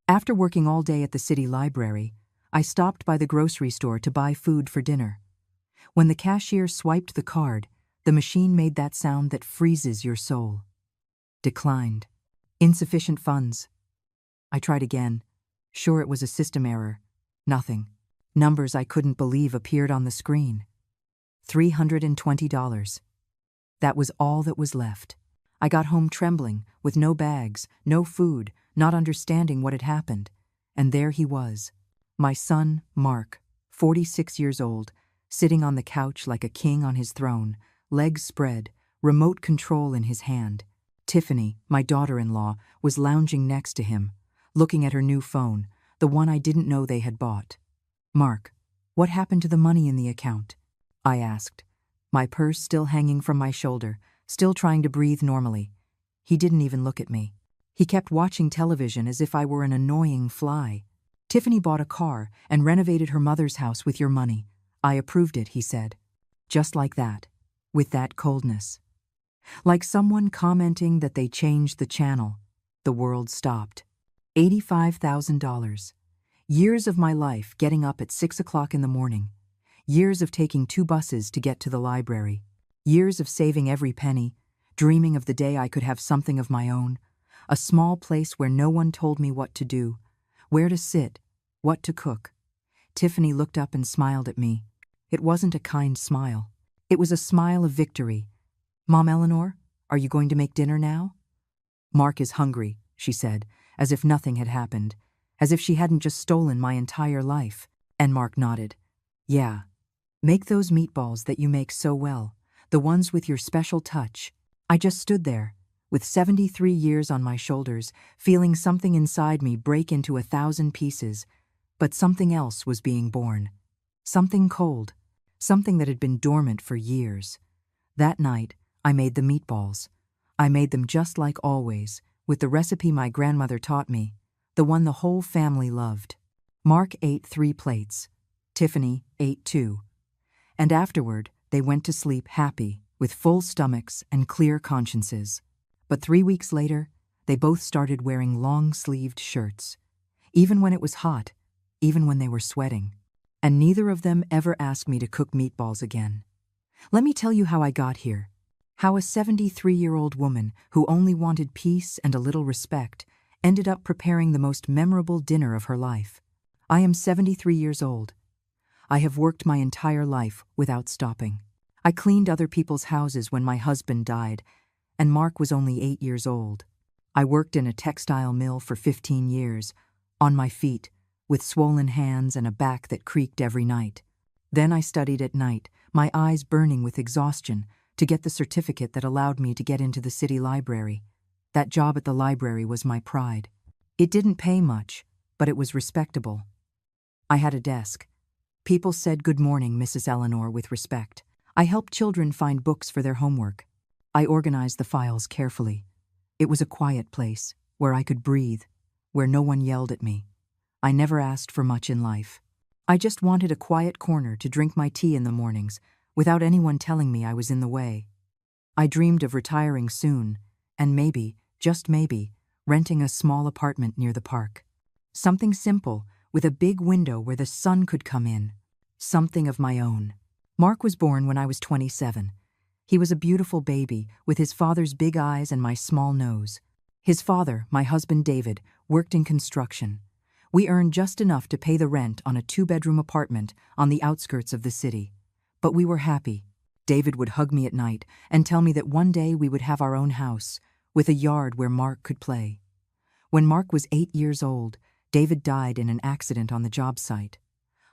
After working all day at the city library, I stopped by the grocery store to buy food for dinner. When the cashier swiped the card, the machine made that sound that freezes your soul. Declined. Insufficient funds. I tried again. Sure, it was a system error. Nothing. Numbers I couldn't believe appeared on the screen. $320. That was all that was left. I got home trembling, with no bags, no food, not understanding what had happened. And there he was, my son, Mark, 46 years old, sitting on the couch like a king on his throne, legs spread, remote control in his hand. Tiffany, my daughter-in-law, was lounging next to him, looking at her new phone, the one I didn't know they had bought. "Mark, what happened to the money in the account?" I asked, my purse still hanging from my shoulder, still trying to breathe normally. He didn't even look at me. He kept watching television as if I were an annoying fly. "Tiffany bought a car and renovated her mother's house with your money. I approved it," he said. Just like that, with that coldness. Like someone commenting that they changed the channel. The world stopped. $85,000. Years of my life getting up at 6 o'clock in the morning. Years of taking 2 buses to get to the library. Years of saving every penny, dreaming of the day I could have something of my own. A small place where no one told me what to do, where to sit, what to cook. Tiffany looked up and smiled at me. It wasn't a kind smile. It was a smile of victory. "Mom Eleanor, are you going to make dinner now?" "Mark is hungry," she said, as if nothing had happened, as if she hadn't just stolen my entire life. And Mark nodded. "Yeah. Make those meatballs that you make so well, the ones with your special touch." I just stood there, with 73 years on my shoulders, feeling something inside me break into 1,000 pieces. But something else was being born. Something cold, something that had been dormant for years. That night, I made the meatballs. I made them just like always, with the recipe my grandmother taught me, the one the whole family loved. Mark ate 3 plates. Tiffany ate 2. And afterward, they went to sleep happy, with full stomachs and clear consciences. But 3 weeks later, they both started wearing long-sleeved shirts. Even when it was hot, even when they were sweating. And neither of them ever asked me to cook meatballs again. Let me tell you how I got here. How a 73-year-old woman who only wanted peace and a little respect ended up preparing the most memorable dinner of her life. I am 73 years old. I have worked my entire life without stopping. I cleaned other people's houses when my husband died, and Mark was only 8 years old. I worked in a textile mill for 15 years, on my feet, with swollen hands and a back that creaked every night. Then I studied at night, my eyes burning with exhaustion, to get the certificate that allowed me to get into the city library. That job at the library was my pride. It didn't pay much, but it was respectable. I had a desk. People said "Good morning, Mrs. Eleanor," with respect. I helped children find books for their homework. I organized the files carefully. It was a quiet place, where I could breathe, where no one yelled at me. I never asked for much in life. I just wanted a quiet corner to drink my tea in the mornings, without anyone telling me I was in the way. I dreamed of retiring soon, and maybe, just maybe, renting a small apartment near the park. Something simple, with a big window where the sun could come in. Something of my own. Mark was born when I was 27. He was a beautiful baby, with his father's big eyes and my small nose. His father, my husband David, worked in construction. We earned just enough to pay the rent on a 2-bedroom apartment on the outskirts of the city. But we were happy. David would hug me at night and tell me that one day we would have our own house, with a yard where Mark could play. When Mark was 8 years old, David died in an accident on the job site.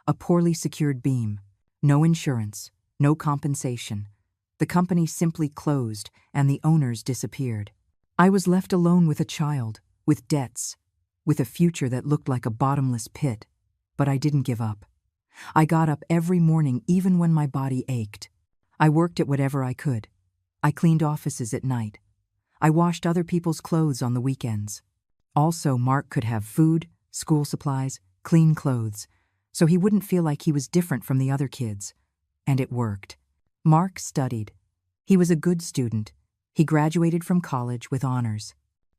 A poorly secured beam. No insurance, no compensation. The company simply closed and the owners disappeared. I was left alone with a child, with debts, with a future that looked like a bottomless pit. But I didn't give up. I got up every morning even when my body ached. I worked at whatever I could. I cleaned offices at night. I washed other people's clothes on the weekends. Also, Mark could have food, school supplies, clean clothes, so he wouldn't feel like he was different from the other kids. And it worked. Mark studied. He was a good student. He graduated from college with honors.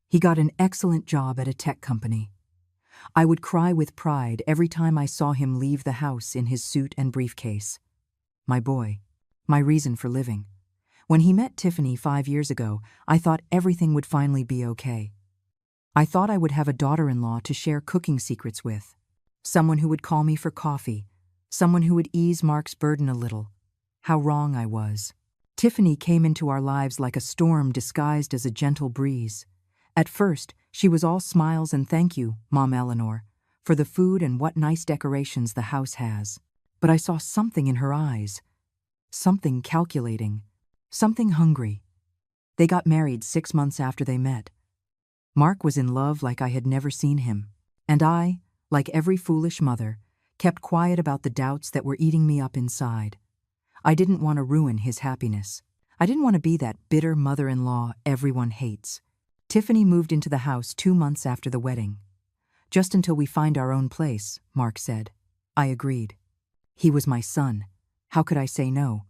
He got an excellent job at a tech company. I would cry with pride every time I saw him leave the house in his suit and briefcase. My boy. My reason for living. When he met Tiffany 5 years ago, I thought everything would finally be okay. I thought I would have a daughter-in-law to share cooking secrets with. Someone who would call me for coffee. Someone who would ease Mark's burden a little. How wrong I was. Tiffany came into our lives like a storm disguised as a gentle breeze. At first, she was all smiles and thank you, Mom Eleanor, for the food and what nice decorations the house has. But I saw something in her eyes. Something calculating. Something hungry. They got married 6 months after they met. Mark was in love like I had never seen him. And I, like every foolish mother, kept quiet about the doubts that were eating me up inside. I didn't want to ruin his happiness. I didn't want to be that bitter mother-in-law everyone hates. Tiffany moved into the house 2 months after the wedding. Just until we find our own place, Mark said. I agreed. He was my son. How could I say no?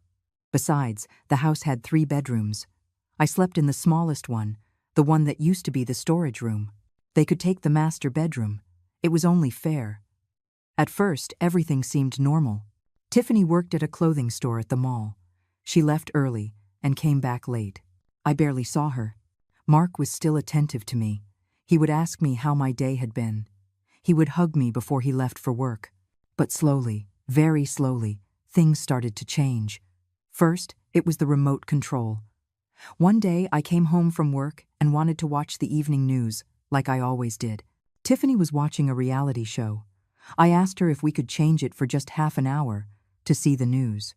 Besides, the house had 3 bedrooms. I slept in the smallest one, the one that used to be the storage room. They could take the master bedroom. It was only fair. At first, everything seemed normal. Tiffany worked at a clothing store at the mall. She left early and came back late. I barely saw her. Mark was still attentive to me. He would ask me how my day had been. He would hug me before he left for work. But slowly, very slowly, things started to change. First, it was the remote control. One day, I came home from work and wanted to watch the evening news, like I always did. Tiffany was watching a reality show. I asked her if we could change it for just half an hour to see the news.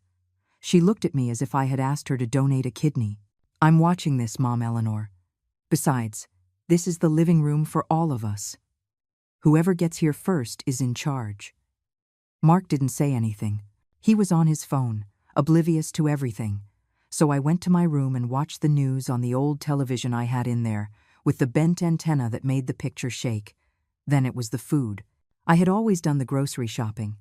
She looked at me as if I had asked her to donate a kidney. I'm watching this, Mom Eleanor. Besides, this is the living room for all of us. Whoever gets here first is in charge. Mark didn't say anything. He was on his phone, oblivious to everything. So I went to my room and watched the news on the old television I had in there, with the bent antenna that made the picture shake. Then it was the food. I had always done the grocery shopping.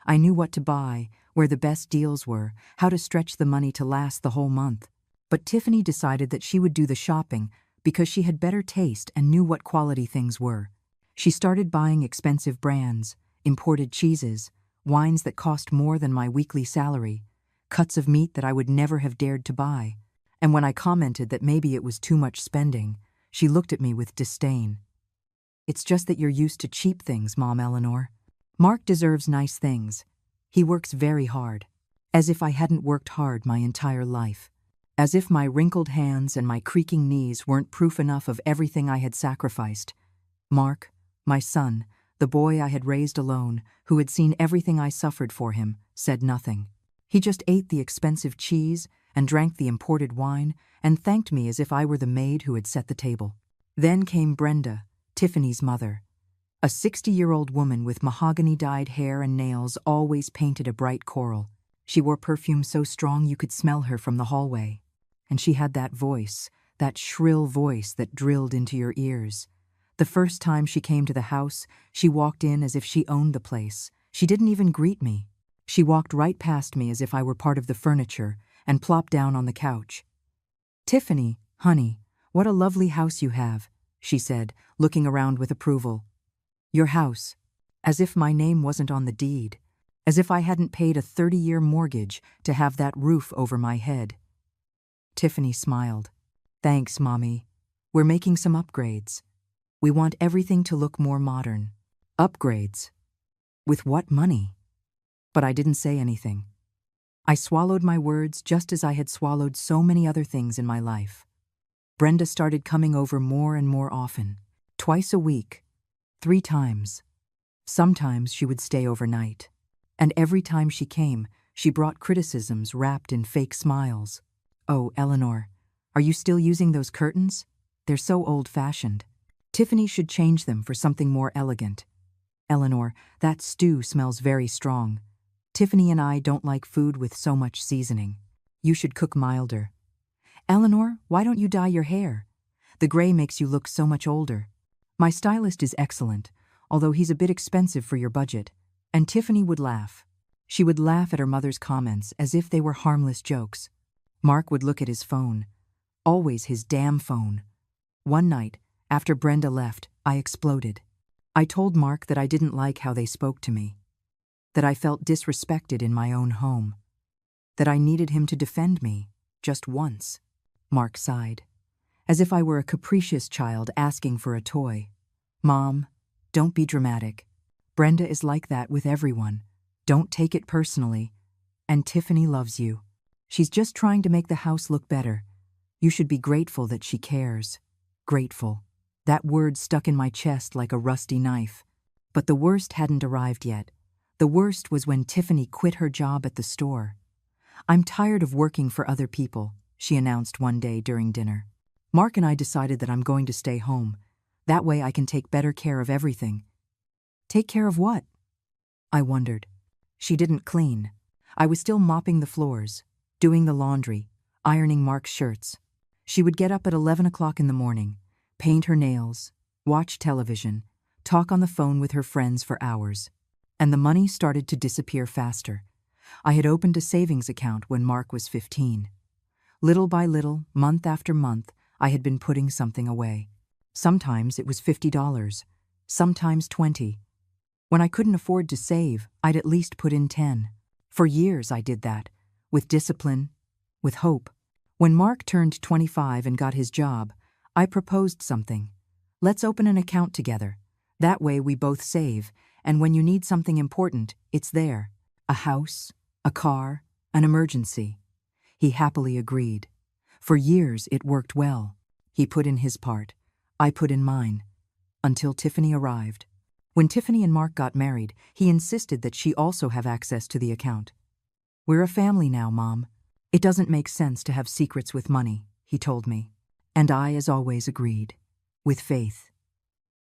I knew what to buy, where the best deals were, how to stretch the money to last the whole month. But Tiffany decided that she would do the shopping because she had better taste and knew what quality things were. She started buying expensive brands, imported cheeses, wines that cost more than my weekly salary, cuts of meat that I would never have dared to buy. And when I commented that maybe it was too much spending, she looked at me with disdain. It's just that you're used to cheap things, Mom Eleanor. Mark deserves nice things. He works very hard. As if I hadn't worked hard my entire life. As if my wrinkled hands and my creaking knees weren't proof enough of everything I had sacrificed. Mark, my son, the boy I had raised alone, who had seen everything I suffered for him, said nothing. He just ate the expensive cheese and drank the imported wine and thanked me as if I were the maid who had set the table. Then came Brenda, Tiffany's mother. A 60-year-old woman with mahogany-dyed hair and nails always painted a bright coral. She wore perfume so strong you could smell her from the hallway. And she had that voice, that shrill voice that drilled into your ears. The first time she came to the house, she walked in as if she owned the place. She didn't even greet me. She walked right past me as if I were part of the furniture and plopped down on the couch. "Tiffany, honey, what a lovely house you have," she said, looking around with approval. "Your house," as if my name wasn't on the deed, as if I hadn't paid a 30-year mortgage to have that roof over my head. Tiffany smiled. "Thanks, Mommy. We're making some upgrades. We want everything to look more modern." Upgrades? With what money? But I didn't say anything. I swallowed my words just as I had swallowed so many other things in my life. Brenda started coming over more and more often, twice a week, 3 times. Sometimes she would stay overnight. And every time she came, she brought criticisms wrapped in fake smiles. "Oh, Eleanor, are you still using those curtains? They're so old-fashioned. Tiffany should change them for something more elegant. Eleanor, that stew smells very strong. Tiffany and I don't like food with so much seasoning. You should cook milder. Eleanor, why don't you dye your hair? The gray makes you look so much older. My stylist is excellent, although he's a bit expensive for your budget." And Tiffany would laugh. She would laugh at her mother's comments as if they were harmless jokes. Mark would look at his phone. Always his damn phone. One night, after Brenda left, I exploded. I told Mark that I didn't like how they spoke to me, that I felt disrespected in my own home, that I needed him to defend me, just once. Mark sighed, as if I were a capricious child asking for a toy. Mom, don't be dramatic. Brenda is like that with everyone. Don't take it personally. And Tiffany loves you. She's just trying to make the house look better. You should be grateful that she cares. Grateful. That word stuck in my chest like a rusty knife. But the worst hadn't arrived yet. The worst was when Tiffany quit her job at the store. I'm tired of working for other people, she announced one day during dinner. Mark and I decided that I'm going to stay home. That way I can take better care of everything. Take care of what? I wondered. She didn't clean. I was still mopping the floors, doing the laundry, ironing Mark's shirts. She would get up at 11 o'clock in the morning, paint her nails, watch television, talk on the phone with her friends for hours. And the money started to disappear faster. I had opened a savings account when Mark was 15. Little by little, month after month, I had been putting something away. Sometimes it was $50, sometimes $20. When I couldn't afford to save, I'd at least put in 10. For years I did that, with discipline, with hope. When Mark turned 25 and got his job, I proposed something. Let's open an account together. That way we both save, and when you need something important, it's there. A house, a car, an emergency. He happily agreed. For years it worked well. He put in his part. I put in mine. Until Tiffany arrived. When Tiffany and Mark got married, he insisted that she also have access to the account. We're a family now, Mom. It doesn't make sense to have secrets with money, he told me. And I, as always, agreed. With faith.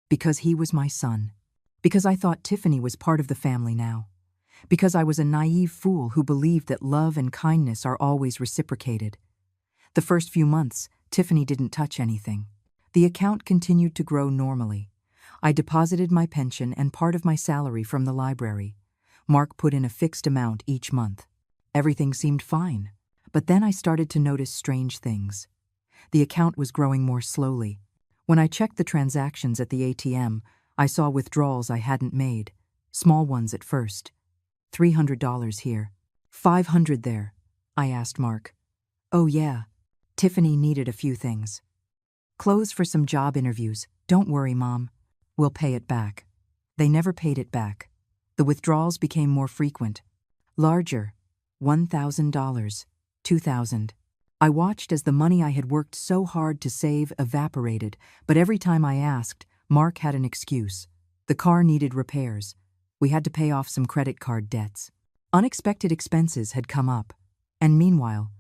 Because he was my son. Because I thought Tiffany was part of the family now. Because I was a naive fool who believed that love and kindness are always reciprocated. The first few months, Tiffany didn't touch anything. The account continued to grow normally. I deposited my pension and part of my salary from the library. Mark put in a fixed amount each month. Everything seemed fine. But then I started to notice strange things. The account was growing more slowly. When I checked the transactions at the ATM, I saw withdrawals I hadn't made. Small ones at first. $300 here. $500 there. I asked Mark. Oh yeah. Tiffany needed a few things. Clothes for some job interviews. Don't worry, Mom. We'll pay it back. They never paid it back. The withdrawals became more frequent. Larger. $1,000. $2,000. I watched as the money I had worked so hard to save evaporated, but every time I asked, Mark had an excuse. The car needed repairs. We had to pay off some credit card debts. Unexpected expenses had come up. And meanwhile,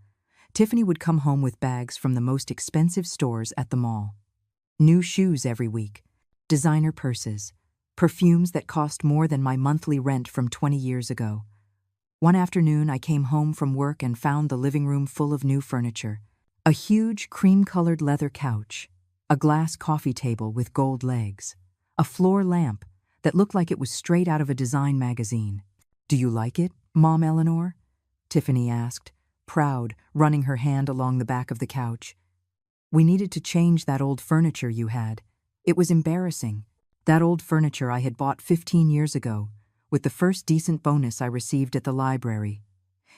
Tiffany would come home with bags from the most expensive stores at the mall. New shoes every week. Designer purses. Perfumes that cost more than my monthly rent from 20 years ago. One afternoon, I came home from work and found the living room full of new furniture. A huge cream-colored leather couch. A glass coffee table with gold legs. A floor lamp that looked like it was straight out of a design magazine. Do you like it, Mom Eleanor? Tiffany asked, proud, running her hand along the back of the couch. We needed to change that old furniture you had. It was embarrassing. That old furniture I had bought 15 years ago, with the first decent bonus I received at the library.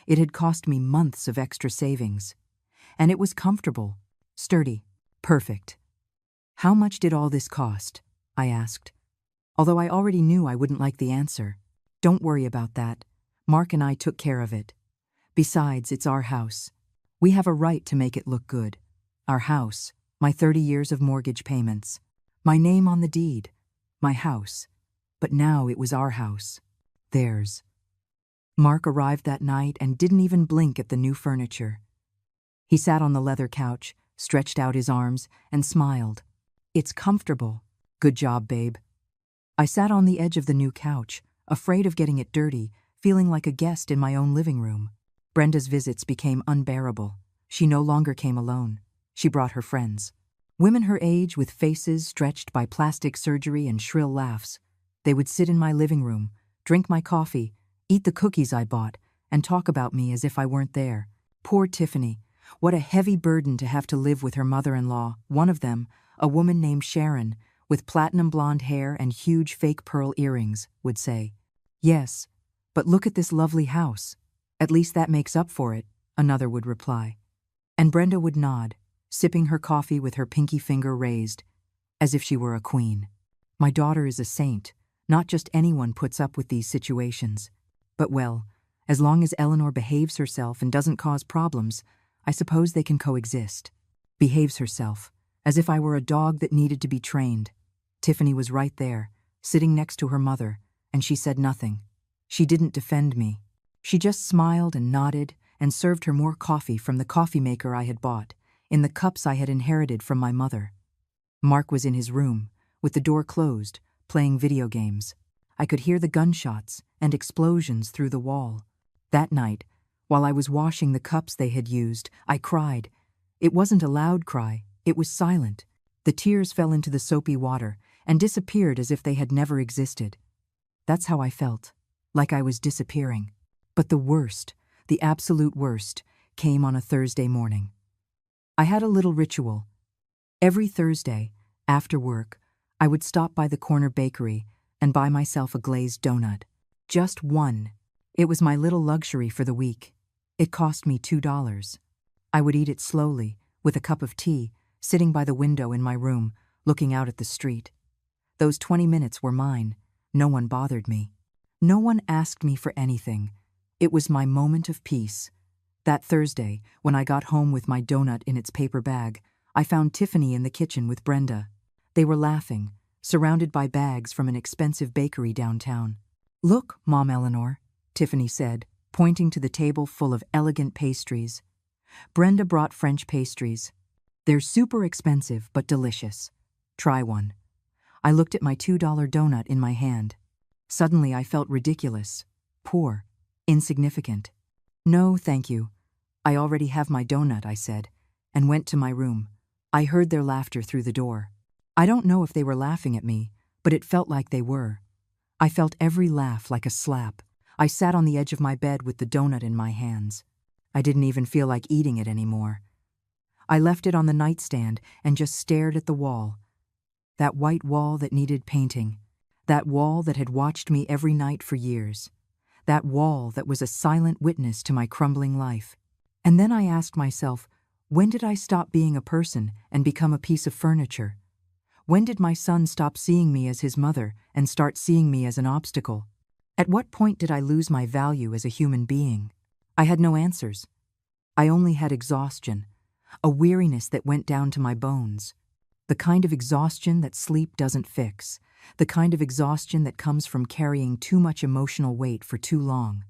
It had cost me months of extra savings. And it was comfortable, sturdy, perfect. How much did all this cost? I asked. Although I already knew I wouldn't like the answer. Don't worry about that. Mark and I took care of it. Besides, it's our house. We have a right to make it look good. Our house, my 30 years of mortgage payments. My name on the deed. My house. But now it was our house. Theirs. Mark arrived that night and didn't even blink at the new furniture. He sat on the leather couch, stretched out his arms, and smiled. It's comfortable. Good job, babe. I sat on the edge of the new couch, afraid of getting it dirty, feeling like a guest in my own living room. Brenda's visits became unbearable. She no longer came alone. She brought her friends. Women her age with faces stretched by plastic surgery and shrill laughs. They would sit in my living room, drink my coffee, eat the cookies I bought, and talk about me as if I weren't there. Poor Tiffany. What a heavy burden to have to live with her mother-in-law. One of them, a woman named Sharon, with platinum blonde hair and huge fake pearl earrings, would say. "Yes, but look at this lovely house. At least that makes up for it," another would reply. And Brenda would nod, sipping her coffee with her pinky finger raised, as if she were a queen. My daughter is a saint. Not just anyone puts up with these situations. But well, as long as Eleanor behaves herself and doesn't cause problems, I suppose they can coexist. Behaves herself, as if I were a dog that needed to be trained. Tiffany was right there, sitting next to her mother, and she said nothing. She didn't defend me. She just smiled and nodded and served her more coffee from the coffee maker I had bought, in the cups I had inherited from my mother. Mark was in his room, with the door closed, playing video games. I could hear the gunshots and explosions through the wall. That night, while I was washing the cups they had used, I cried. It wasn't a loud cry, it was silent. The tears fell into the soapy water and disappeared as if they had never existed. That's how I felt, like I was disappearing. But the worst, the absolute worst, came on a Thursday morning. I had a little ritual. Every Thursday, after work, I would stop by the corner bakery and buy myself a glazed donut. Just one. It was my little luxury for the week. It cost me $2. I would eat it slowly, with a cup of tea, sitting by the window in my room, looking out at the street. Those 20 minutes were mine. No one bothered me. No one asked me for anything. It was my moment of peace. That Thursday, when I got home with my donut in its paper bag, I found Tiffany in the kitchen with Brenda. They were laughing, surrounded by bags from an expensive bakery downtown. "Look, Mom Eleanor," Tiffany said, pointing to the table full of elegant pastries. Brenda brought French pastries. "They're super expensive, but delicious. Try one." I looked at my $2 donut in my hand. Suddenly I felt ridiculous, poor, insignificant. "No, thank you. I already have my donut," I said, and went to my room. I heard their laughter through the door. I don't know if they were laughing at me, but it felt like they were. I felt every laugh like a slap. I sat on the edge of my bed with the donut in my hands. I didn't even feel like eating it anymore. I left it on the nightstand and just stared at the wall. That white wall that needed painting. That wall that had watched me every night for years. That wall that was a silent witness to my crumbling life. And then I asked myself, when did I stop being a person and become a piece of furniture? When did my son stop seeing me as his mother and start seeing me as an obstacle? At what point did I lose my value as a human being? I had no answers. I only had exhaustion, a weariness that went down to my bones. The kind of exhaustion that sleep doesn't fix, the kind of exhaustion that comes from carrying too much emotional weight for too long.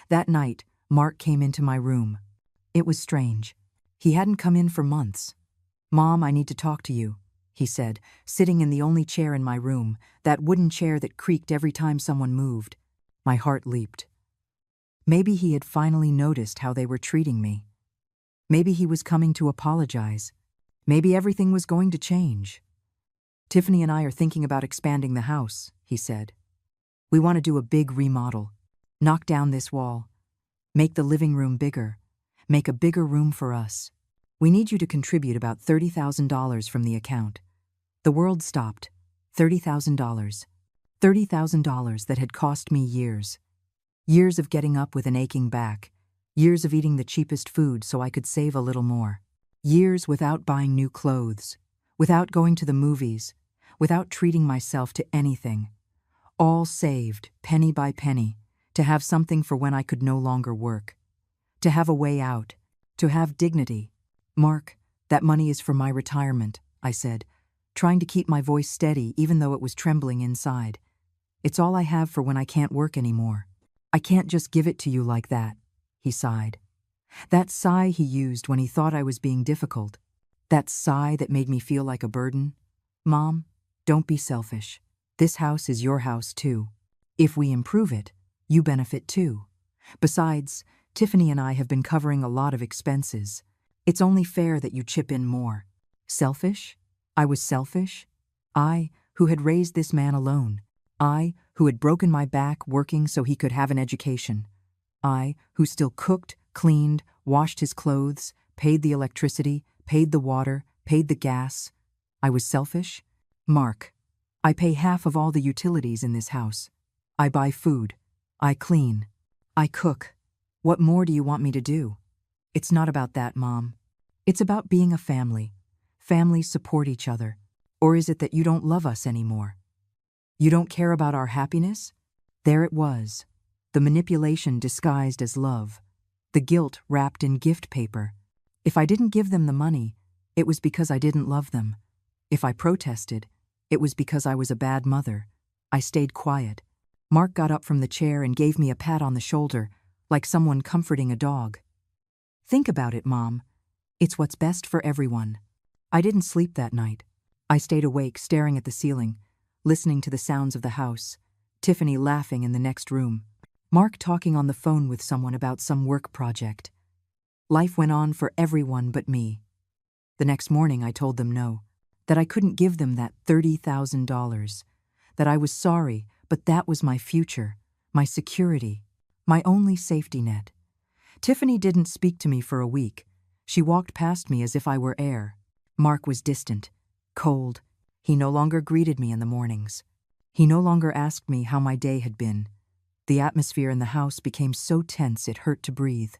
That night, Mark came into my room. It was strange. He hadn't come in for months. "Mom, I need to talk to you," he said, sitting in the only chair in my room, that wooden chair that creaked every time someone moved. My heart leaped. Maybe he had finally noticed how they were treating me. Maybe he was coming to apologize. Maybe everything was going to change. "Tiffany and I are thinking about expanding the house," he said. "We want to do a big remodel. Knock down this wall. Make the living room bigger. Make a bigger room for us. We need you to contribute about $30,000 from the account." The world stopped. $30,000. $30,000 that had cost me years. Years of getting up with an aching back. Years of eating the cheapest food so I could save a little more. Years without buying new clothes. Without going to the movies. Without treating myself to anything. All saved, penny by penny, to have something for when I could no longer work. To have a way out. To have dignity. "Mark, that money is for my retirement," I said, trying to keep my voice steady even though it was trembling inside. "It's all I have for when I can't work anymore. I can't just give it to you like that," he sighed. That sigh he used when he thought I was being difficult. That sigh that made me feel like a burden. "Mom, don't be selfish. This house is your house too. If we improve it, you benefit too. Besides, Tiffany and I have been covering a lot of expenses. It's only fair that you chip in more." Selfish? I was selfish? I, who had raised this man alone. I, who had broken my back working so he could have an education. I, who still cooked, cleaned, washed his clothes, paid the electricity, paid the water, paid the gas. I was selfish? Mark, I pay half of all the utilities in this house. I buy food. I clean. I cook. What more do you want me to do? It's not about that, Mom. It's about being a family. Families support each other. Or is it that you don't love us anymore? You don't care about our happiness? There it was. The manipulation disguised as love. The guilt wrapped in gift paper. If I didn't give them the money, it was because I didn't love them. If I protested, it was because I was a bad mother. I stayed quiet. Mark got up from the chair and gave me a pat on the shoulder, like someone comforting a dog. Think about it, Mom. It's what's best for everyone. I didn't sleep that night. I stayed awake, staring at the ceiling, listening to the sounds of the house, Tiffany laughing in the next room, Mark talking on the phone with someone about some work project. Life went on for everyone but me. The next morning I told them no, that I couldn't give them that $30,000, that I was sorry, but that was my future, my security, my only safety net. Tiffany didn't speak to me for a week. She walked past me as if I were air. Mark was distant, cold. He no longer greeted me in the mornings. He no longer asked me how my day had been. The atmosphere in the house became so tense it hurt to breathe.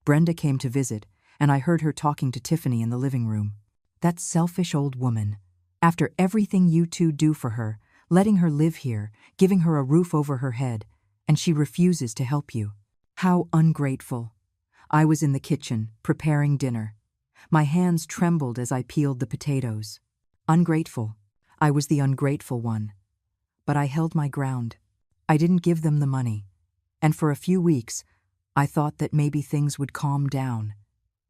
Brenda came to visit, and I heard her talking to Tiffany in the living room. That selfish old woman. After everything you two do for her, letting her live here, giving her a roof over her head, and she refuses to help you. How ungrateful. I was in the kitchen, preparing dinner. My hands trembled as I peeled the potatoes. Ungrateful. I was the ungrateful one. But I held my ground. I didn't give them the money. And for a few weeks, I thought that maybe things would calm down,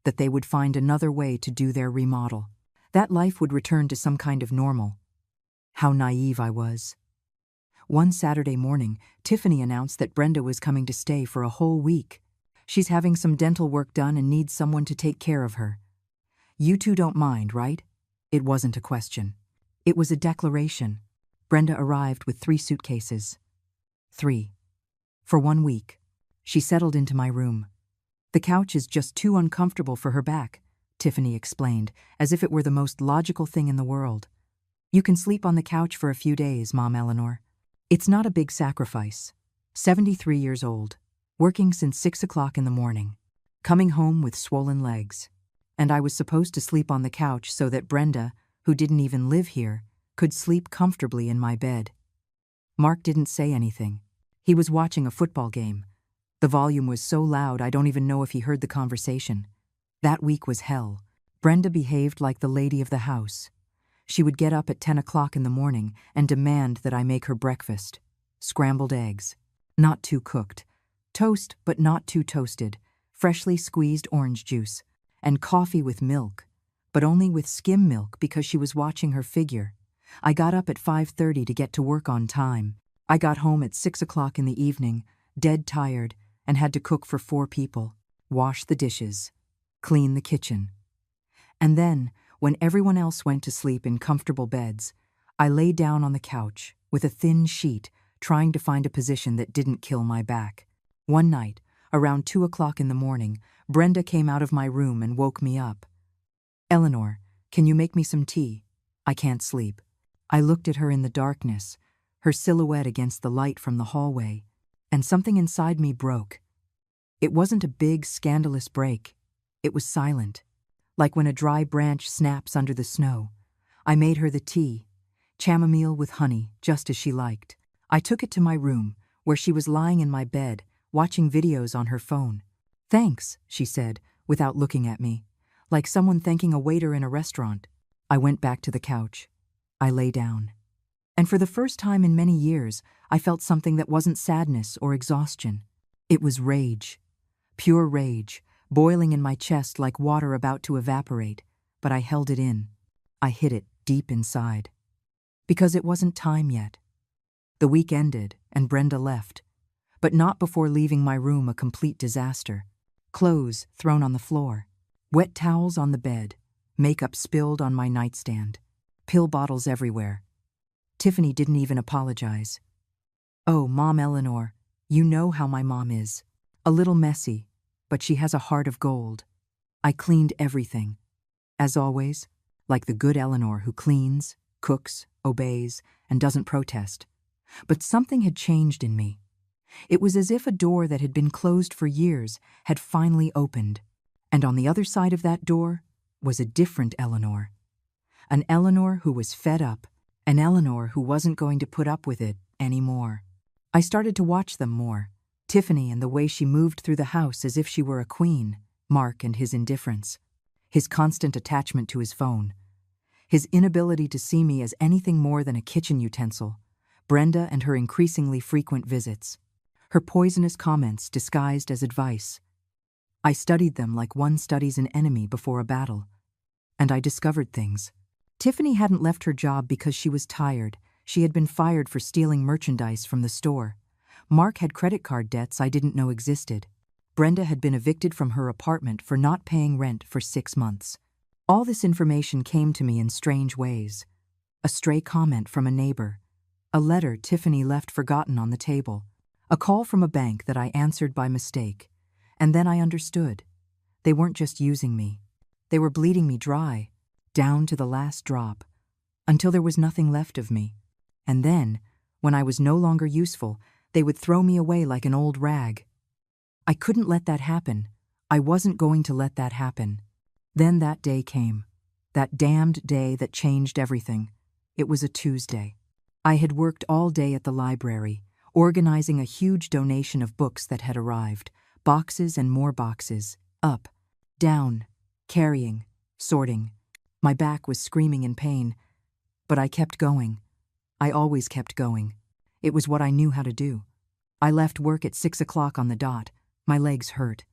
that they would find another way to do their remodel, that life would return to some kind of normal. How naive I was. One Saturday morning, Tiffany announced that Brenda was coming to stay for a whole week. She's having some dental work done and needs someone to take care of her. You two don't mind, right? It wasn't a question. It was a declaration. Brenda arrived with 3 suitcases. 3. For 1 week. She settled into my room. The couch is just too uncomfortable for her back, Tiffany explained, as if it were the most logical thing in the world. You can sleep on the couch for a few days, Mom Eleanor. It's not a big sacrifice. 73 years old, working since 6 o'clock in the morning, coming home with swollen legs. And I was supposed to sleep on the couch so that Brenda, who didn't even live here, could sleep comfortably in my bed. Mark didn't say anything. He was watching a football game. The volume was so loud I don't even know if he heard the conversation. That week was hell. Brenda behaved like the lady of the house. She would get up at 10 o'clock in the morning and demand that I make her breakfast. Scrambled eggs, not too cooked, toast but not too toasted, freshly squeezed orange juice, and coffee with milk, but only with skim milk because she was watching her figure. I got up at 5:30 to get to work on time. I got home at 6 o'clock in the evening, dead tired, and had to cook for 4 people, wash the dishes, clean the kitchen. And then, when everyone else went to sleep in comfortable beds, I lay down on the couch with a thin sheet, trying to find a position that didn't kill my back. One night, around 2 o'clock in the morning, Brenda came out of my room and woke me up. Eleanor, can you make me some tea? I can't sleep. I looked at her in the darkness, her silhouette against the light from the hallway, and something inside me broke. It wasn't a big, scandalous break. It was silent, like when a dry branch snaps under the snow. I made her the tea, chamomile with honey, just as she liked. I took it to my room, where she was lying in my bed, watching videos on her phone. Thanks, she said, without looking at me, like someone thanking a waiter in a restaurant. I went back to the couch. I lay down. And for the first time in many years, I felt something that wasn't sadness or exhaustion. It was rage. Pure rage, boiling in my chest like water about to evaporate, but I held it in. I hid it deep inside. Because it wasn't time yet. The week ended, and Brenda left, but not before leaving my room a complete disaster. Clothes thrown on the floor, wet towels on the bed, makeup spilled on my nightstand, pill bottles everywhere. Tiffany didn't even apologize. Oh, Mom Eleanor, you know how my mom is. A little messy, but she has a heart of gold. I cleaned everything. As always, like the good Eleanor who cleans, cooks, obeys, and doesn't protest. But something had changed in me. It was as if a door that had been closed for years had finally opened, and on the other side of that door was a different Eleanor. An Eleanor who was fed up, an Eleanor who wasn't going to put up with it anymore. I started to watch them more. Tiffany and the way she moved through the house as if she were a queen, Mark and his indifference, his constant attachment to his phone, his inability to see me as anything more than a kitchen utensil, Brenda and her increasingly frequent visits, her poisonous comments disguised as advice. I studied them like one studies an enemy before a battle, and I discovered things. Tiffany hadn't left her job because she was tired. She had been fired for stealing merchandise from the store. Mark had credit card debts I didn't know existed. Brenda had been evicted from her apartment for not paying rent for 6 months. All this information came to me in strange ways. A stray comment from a neighbor, a letter Tiffany left forgotten on the table, a call from a bank that I answered by mistake. And then I understood. They weren't just using me. They were bleeding me dry, down to the last drop, until there was nothing left of me. And then, when I was no longer useful, they would throw me away like an old rag. I couldn't let that happen. I wasn't going to let that happen. Then that day came. That damned day that changed everything. It was a Tuesday. I had worked all day at the library, organizing a huge donation of books that had arrived, boxes and more boxes, up, down, carrying, sorting. My back was screaming in pain, but I kept going. I always kept going. It was what I knew how to do. I left work at 6 o'clock on the dot. My legs hurt.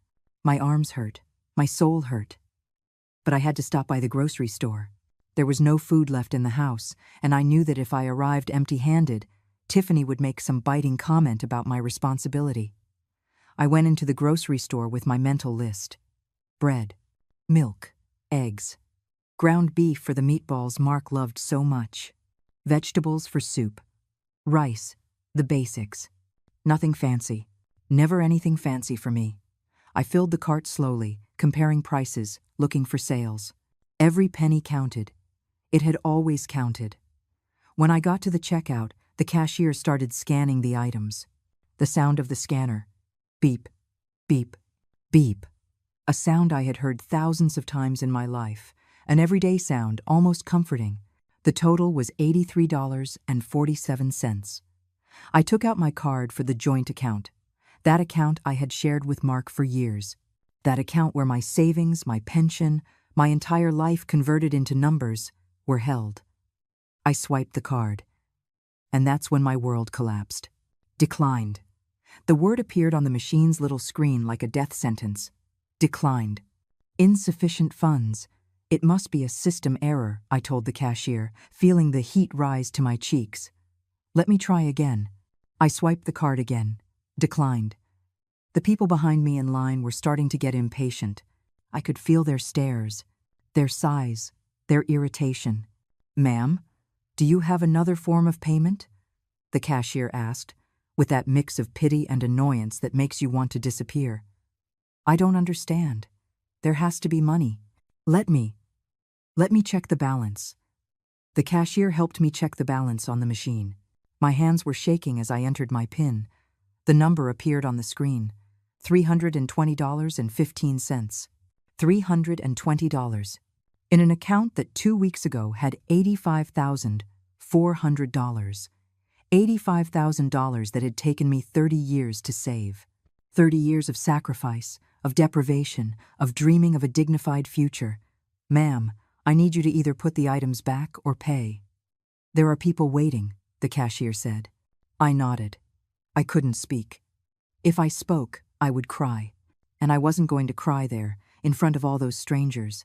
My arms hurt. My soul hurt. But I had to stop by the grocery store. There was no food left in the house, and I knew that if I arrived empty-handed, Tiffany would make some biting comment about my responsibility. I went into the grocery store with my mental list. Bread, milk, eggs, ground beef for the meatballs Mark loved so much, vegetables for soup, rice, the basics. Nothing fancy. Never anything fancy for me. I filled the cart slowly, comparing prices, looking for sales. Every penny counted. It had always counted. When I got to the checkout, the cashier started scanning the items. The sound of the scanner. Beep, beep, beep. A sound I had heard thousands of times in my life. An everyday sound, almost comforting. The total was $83.47. I took out my card for the joint account. That account I had shared with Mark for years. That account where my savings, my pension, my entire life converted into numbers, were held. I swiped the card. And that's when my world collapsed. Declined. The word appeared on the machine's little screen like a death sentence. Declined. Insufficient funds. It must be a system error, I told the cashier, feeling the heat rise to my cheeks. Let me try again. I swiped the card again. Declined. The people behind me in line were starting to get impatient. I could feel their stares, their sighs, their irritation. Ma'am, do you have another form of payment? The cashier asked, with that mix of pity and annoyance that makes you want to disappear. I don't understand. There has to be money. Let me check the balance. The cashier helped me check the balance on the machine. My hands were shaking as I entered my PIN. The number appeared on the screen. $320.15. $320. In an account that 2 weeks ago had $85,400. $85,000 that had taken me 30 years to save. 30 years of sacrifice, of deprivation, of dreaming of a dignified future. Ma'am, I need you to either put the items back or pay. There are people waiting, the cashier said. I nodded. I couldn't speak. If I spoke, I would cry. And I wasn't going to cry there, in front of all those strangers.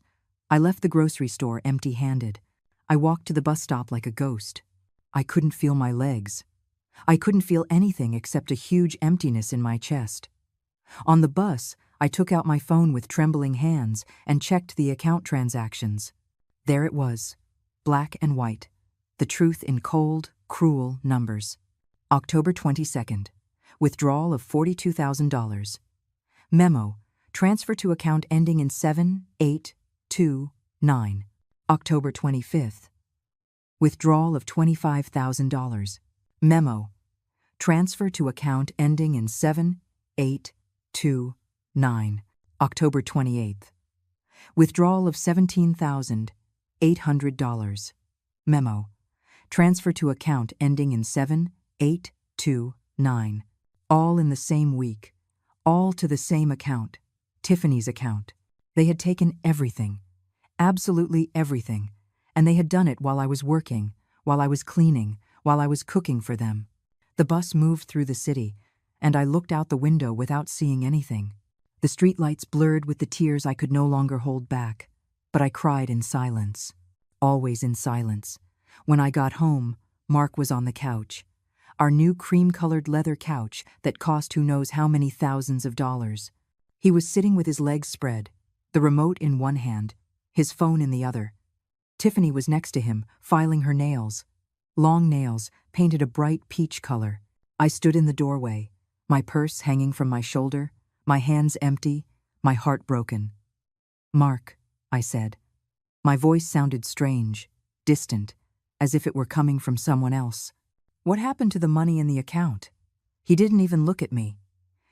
I left the grocery store empty-handed. I walked to the bus stop like a ghost. I couldn't feel my legs. I couldn't feel anything except a huge emptiness in my chest. On the bus, I took out my phone with trembling hands and checked the account transactions. There it was, black and white, the truth in cold, cruel numbers. October 22nd, withdrawal of $42,000. Memo, transfer to account ending in 7829. October 25th, Withdrawal of $25,000. Memo. Transfer to account ending in 7829. October 28th. Withdrawal of $17,800. Memo. Transfer to account ending in 7829. All in the same week. All to the same account. Tiffany's account. They had taken everything. Absolutely everything. And they had done it while I was working, while I was cleaning, while I was cooking for them. The bus moved through the city, and I looked out the window without seeing anything. The streetlights blurred with the tears I could no longer hold back, but I cried in silence. Always in silence. When I got home, Mark was on the couch. Our new cream-colored leather couch that cost who knows how many thousands of dollars. He was sitting with his legs spread, the remote in one hand, his phone in the other. Tiffany was next to him, filing her nails. Long nails, painted a bright peach color. I stood in the doorway, my purse hanging from my shoulder, my hands empty, my heart broken. "Mark," I said. My voice sounded strange, distant, as if it were coming from someone else. "What happened to the money in the account?" He didn't even look at me.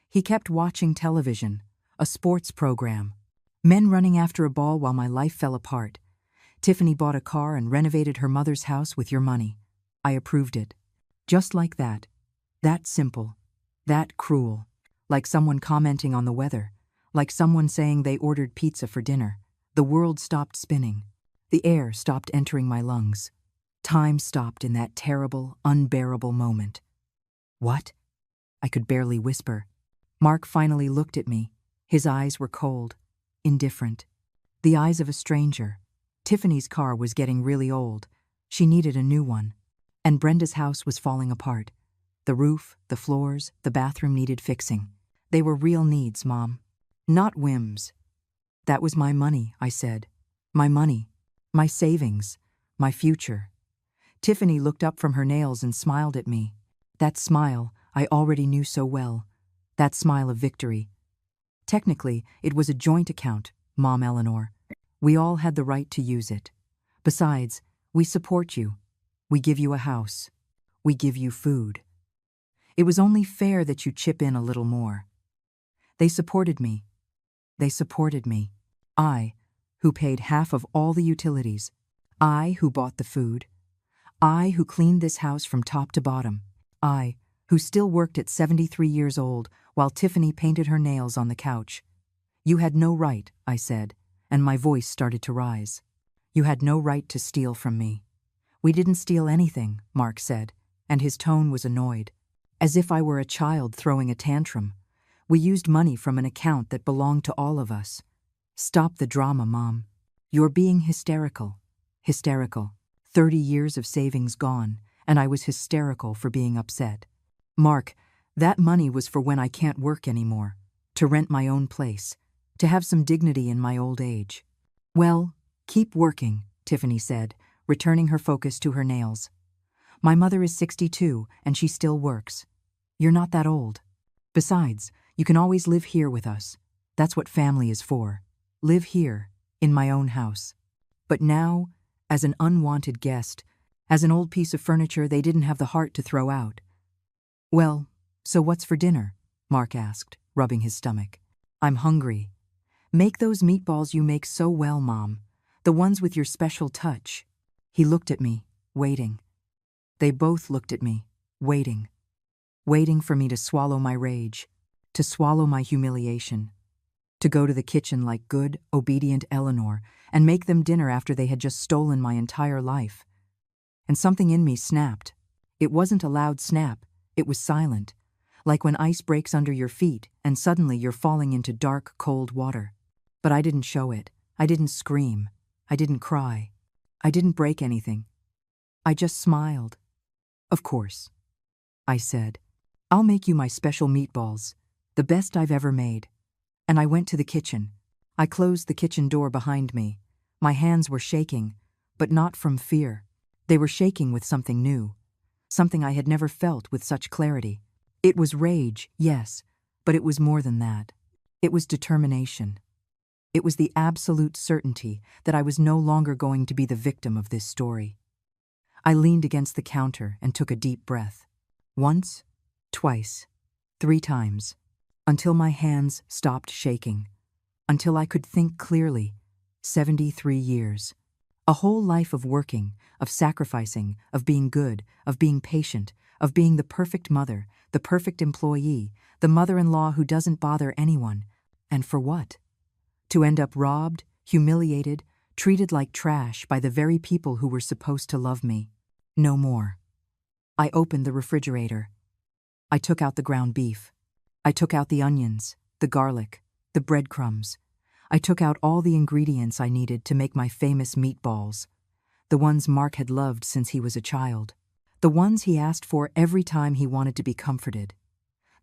He kept watching television, a sports program. Men running after a ball while my life fell apart. Tiffany bought a car and renovated her mother's house with your money. I approved it. Just like that. That simple. That cruel. Like someone commenting on the weather. Like someone saying they ordered pizza for dinner. The world stopped spinning. The air stopped entering my lungs. Time stopped in that terrible, unbearable moment. "What?" I could barely whisper. Mark finally looked at me. His eyes were cold, indifferent. The eyes of a stranger. Tiffany's car was getting really old. She needed a new one. And Brenda's house was falling apart. The roof, the floors, the bathroom needed fixing. They were real needs, Mom. Not whims. "That was my money," I said. "My money. My savings. My future." Tiffany looked up from her nails and smiled at me. That smile I already knew so well. That smile of victory. Technically, it was a joint account, Mom Eleanor. We all had the right to use it. Besides, we support you. We give you a house. We give you food. It was only fair that you chip in a little more. They supported me. They supported me. I, who paid half of all the utilities. I, who bought the food. I, who cleaned this house from top to bottom. I, who still worked at 73 years old while Tiffany painted her nails on the couch. "You had no right," I said, and my voice started to rise. "You had no right to steal from me." "We didn't steal anything," Mark said, and his tone was annoyed, as if I were a child throwing a tantrum. "We used money from an account that belonged to all of us." "Stop the drama, Mom. You're being hysterical." Hysterical. 30 years of savings gone, and I was hysterical for being upset. "Mark, that money was for when I can't work anymore, to rent my own place, to have some dignity in my old age." "Well, keep working," Tiffany said, returning her focus to her nails. "My mother is 62, and she still works. You're not that old. Besides, you can always live here with us. That's what family is for. Live here, in my own house." But now, as an unwanted guest, as an old piece of furniture they didn't have the heart to throw out. "Well, so what's for dinner?" Mark asked, rubbing his stomach. "I'm hungry." "Make those meatballs you make so well, Mom. The ones with your special touch." He looked at me, waiting. They both looked at me, waiting. Waiting for me to swallow my rage, to swallow my humiliation, to go to the kitchen like good, obedient Eleanor and make them dinner after they had just stolen my entire life. And something in me snapped. It wasn't a loud snap, it was silent, like when ice breaks under your feet and suddenly you're falling into dark, cold water. But I didn't show it. I didn't scream. I didn't cry. I didn't break anything. I just smiled. "Of course," I said. "I'll make you my special meatballs, the best I've ever made." And I went to the kitchen. I closed the kitchen door behind me. My hands were shaking, but not from fear. They were shaking with something new, something I had never felt with such clarity. It was rage, yes, but it was more than that. It was determination. It was the absolute certainty that I was no longer going to be the victim of this story. I leaned against the counter and took a deep breath. Once, twice, 3 times, until my hands stopped shaking, until I could think clearly. 73 years. A whole life of working, of sacrificing, of being good, of being patient, of being the perfect mother, the perfect employee, the mother-in-law who doesn't bother anyone. And for what? To end up robbed, humiliated, treated like trash by the very people who were supposed to love me. No more. I opened the refrigerator. I took out the ground beef. I took out the onions, the garlic, the breadcrumbs. I took out all the ingredients I needed to make my famous meatballs, the ones Mark had loved since he was a child, the ones he asked for every time he wanted to be comforted,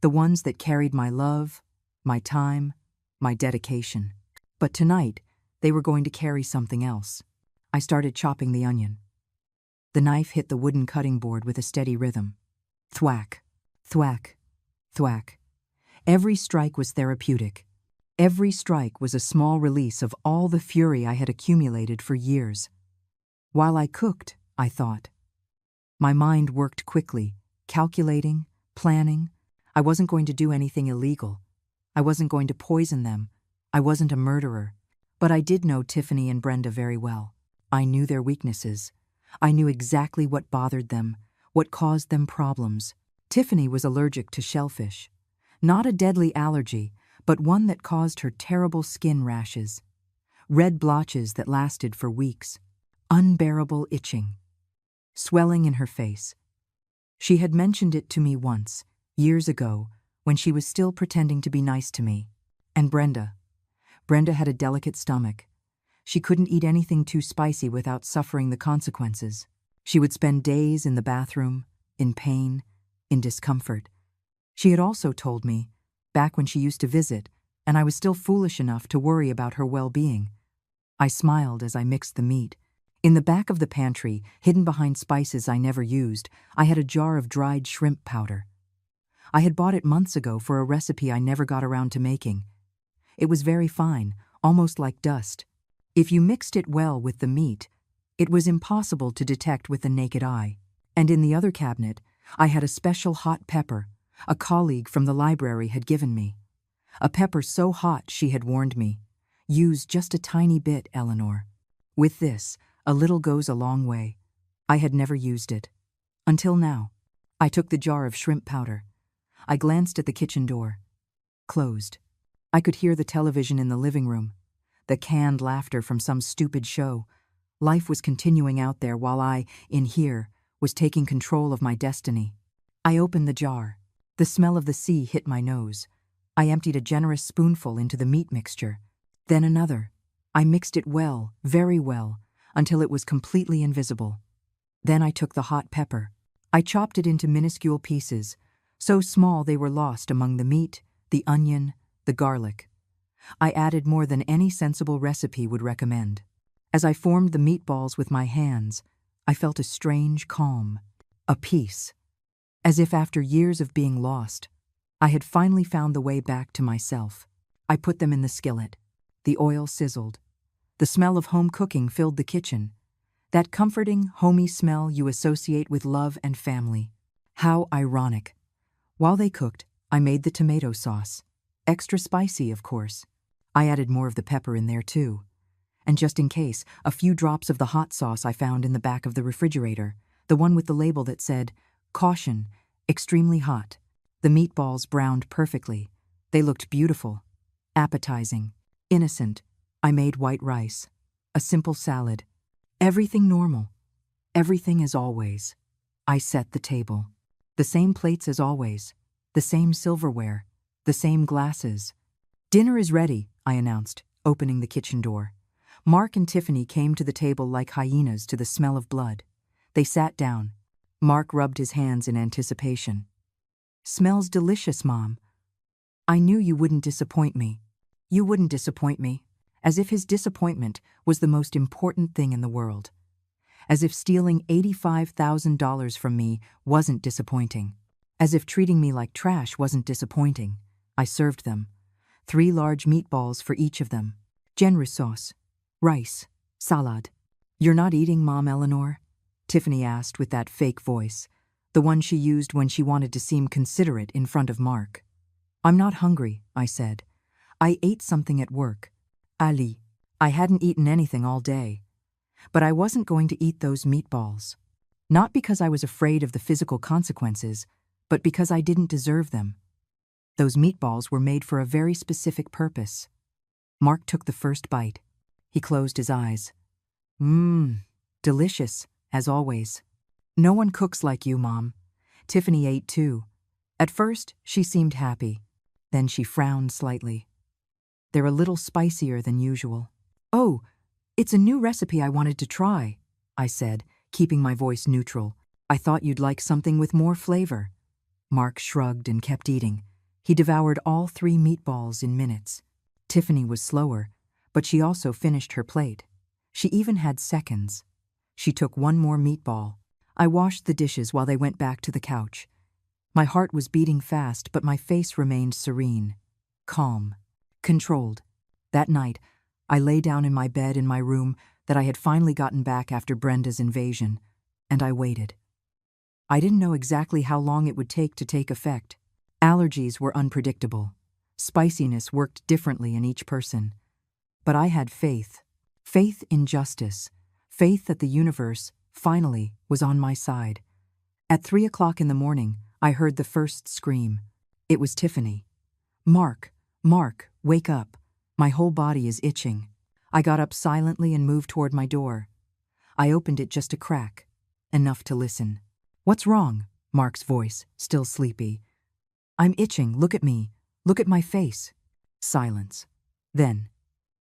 the ones that carried my love, my time, my dedication. But tonight, they were going to carry something else. I started chopping the onion. The knife hit the wooden cutting board with a steady rhythm. Thwack, thwack, thwack. Every strike was therapeutic. Every strike was a small release of all the fury I had accumulated for years. While I cooked, I thought. My mind worked quickly, calculating, planning. I wasn't going to do anything illegal. I wasn't going to poison them. I wasn't a murderer. But I did know Tiffany and Brenda very well. I knew their weaknesses. I knew exactly what bothered them, what caused them problems. Tiffany was allergic to shellfish. Not a deadly allergy, but one that caused her terrible skin rashes. Red blotches that lasted for weeks. Unbearable itching. Swelling in her face. She had mentioned it to me once, years ago, when she was still pretending to be nice to me. And Brenda had a delicate stomach. She couldn't eat anything too spicy without suffering the consequences. She would spend days in the bathroom, in pain, in discomfort. She had also told me, back when she used to visit, and I was still foolish enough to worry about her well-being. I smiled as I mixed the meat. In the back of the pantry, hidden behind spices I never used, I had a jar of dried shrimp powder. I had bought it months ago for a recipe I never got around to making. It was very fine, almost like dust. If you mixed it well with the meat, it was impossible to detect with the naked eye. And in the other cabinet, I had a special hot pepper a colleague from the library had given me. A pepper so hot, she had warned me. Use just a tiny bit, Eleanor. With this, a little goes a long way. I had never used it. Until now. I took the jar of shrimp powder. I glanced at the kitchen door. Closed. I could hear the television in the living room. The canned laughter from some stupid show. Life was continuing out there while I, in here, was taking control of my destiny. I opened the jar. The smell of the sea hit my nose. I emptied a generous spoonful into the meat mixture. Then another. I mixed it well, very well, until it was completely invisible. Then I took the hot pepper. I chopped it into minuscule pieces, so small they were lost among the meat, the onion, the garlic. I added more than any sensible recipe would recommend. As I formed the meatballs with my hands, I felt a strange calm, a peace. As if after years of being lost, I had finally found the way back to myself. I put them in the skillet. The oil sizzled. The smell of home cooking filled the kitchen. That comforting, homey smell you associate with love and family. How ironic. While they cooked, I made the tomato sauce. Extra spicy, of course. I added more of the pepper in there too. And just in case, a few drops of the hot sauce I found in the back of the refrigerator, the one with the label that said, "Caution, extremely hot." The meatballs browned perfectly. They looked beautiful, appetizing, innocent. I made white rice, a simple salad. Everything normal. Everything as always. I set the table. The same plates as always. The same silverware. The same glasses. "Dinner is ready," I announced, opening the kitchen door. Mark and Tiffany came to the table like hyenas to the smell of blood. They sat down. Mark rubbed his hands in anticipation. "Smells delicious, Mom." "I knew you wouldn't disappoint me." "You wouldn't disappoint me." As if his disappointment was the most important thing in the world. As if stealing $85,000 from me wasn't disappointing. As if treating me like trash wasn't disappointing. I served them. 3 large meatballs for each of them. Generous sauce. Rice. Salad. "You're not eating, Mom Eleanor?" Tiffany asked with that fake voice, the one she used when she wanted to seem considerate in front of Mark. I'm not hungry, I said. I ate something at work. Ali. I hadn't eaten anything all day. But I wasn't going to eat those meatballs. Not because I was afraid of the physical consequences, but because I didn't deserve them. Those meatballs were made for a very specific purpose. Mark took the first bite. He closed his eyes. Delicious, as always. No one cooks like you, Mom. Tiffany ate too. At first, she seemed happy. Then she frowned slightly. They're a little spicier than usual. Oh, it's a new recipe I wanted to try, I said, keeping my voice neutral. I thought you'd like something with more flavor. Mark shrugged and kept eating. He devoured all 3 meatballs in minutes. Tiffany was slower, but she also finished her plate. She even had seconds. She took 1 more meatball. I washed the dishes while they went back to the couch. My heart was beating fast, but my face remained serene, calm, controlled. That night, I lay down in my bed in my room that I had finally gotten back after Brenda's invasion, and I waited. I didn't know exactly how long it would take to take effect. Allergies were unpredictable. Spiciness worked differently in each person. But I had faith. Faith in justice. Faith that the universe, finally, was on my side. At 3 o'clock in the morning, I heard the first scream. It was Tiffany. Mark, wake up. My whole body is itching. I got up silently and moved toward my door. I opened it just a crack, enough to listen. What's wrong? Mark's voice, still sleepy. I'm itching, look at me. Look at my face. Silence. Then,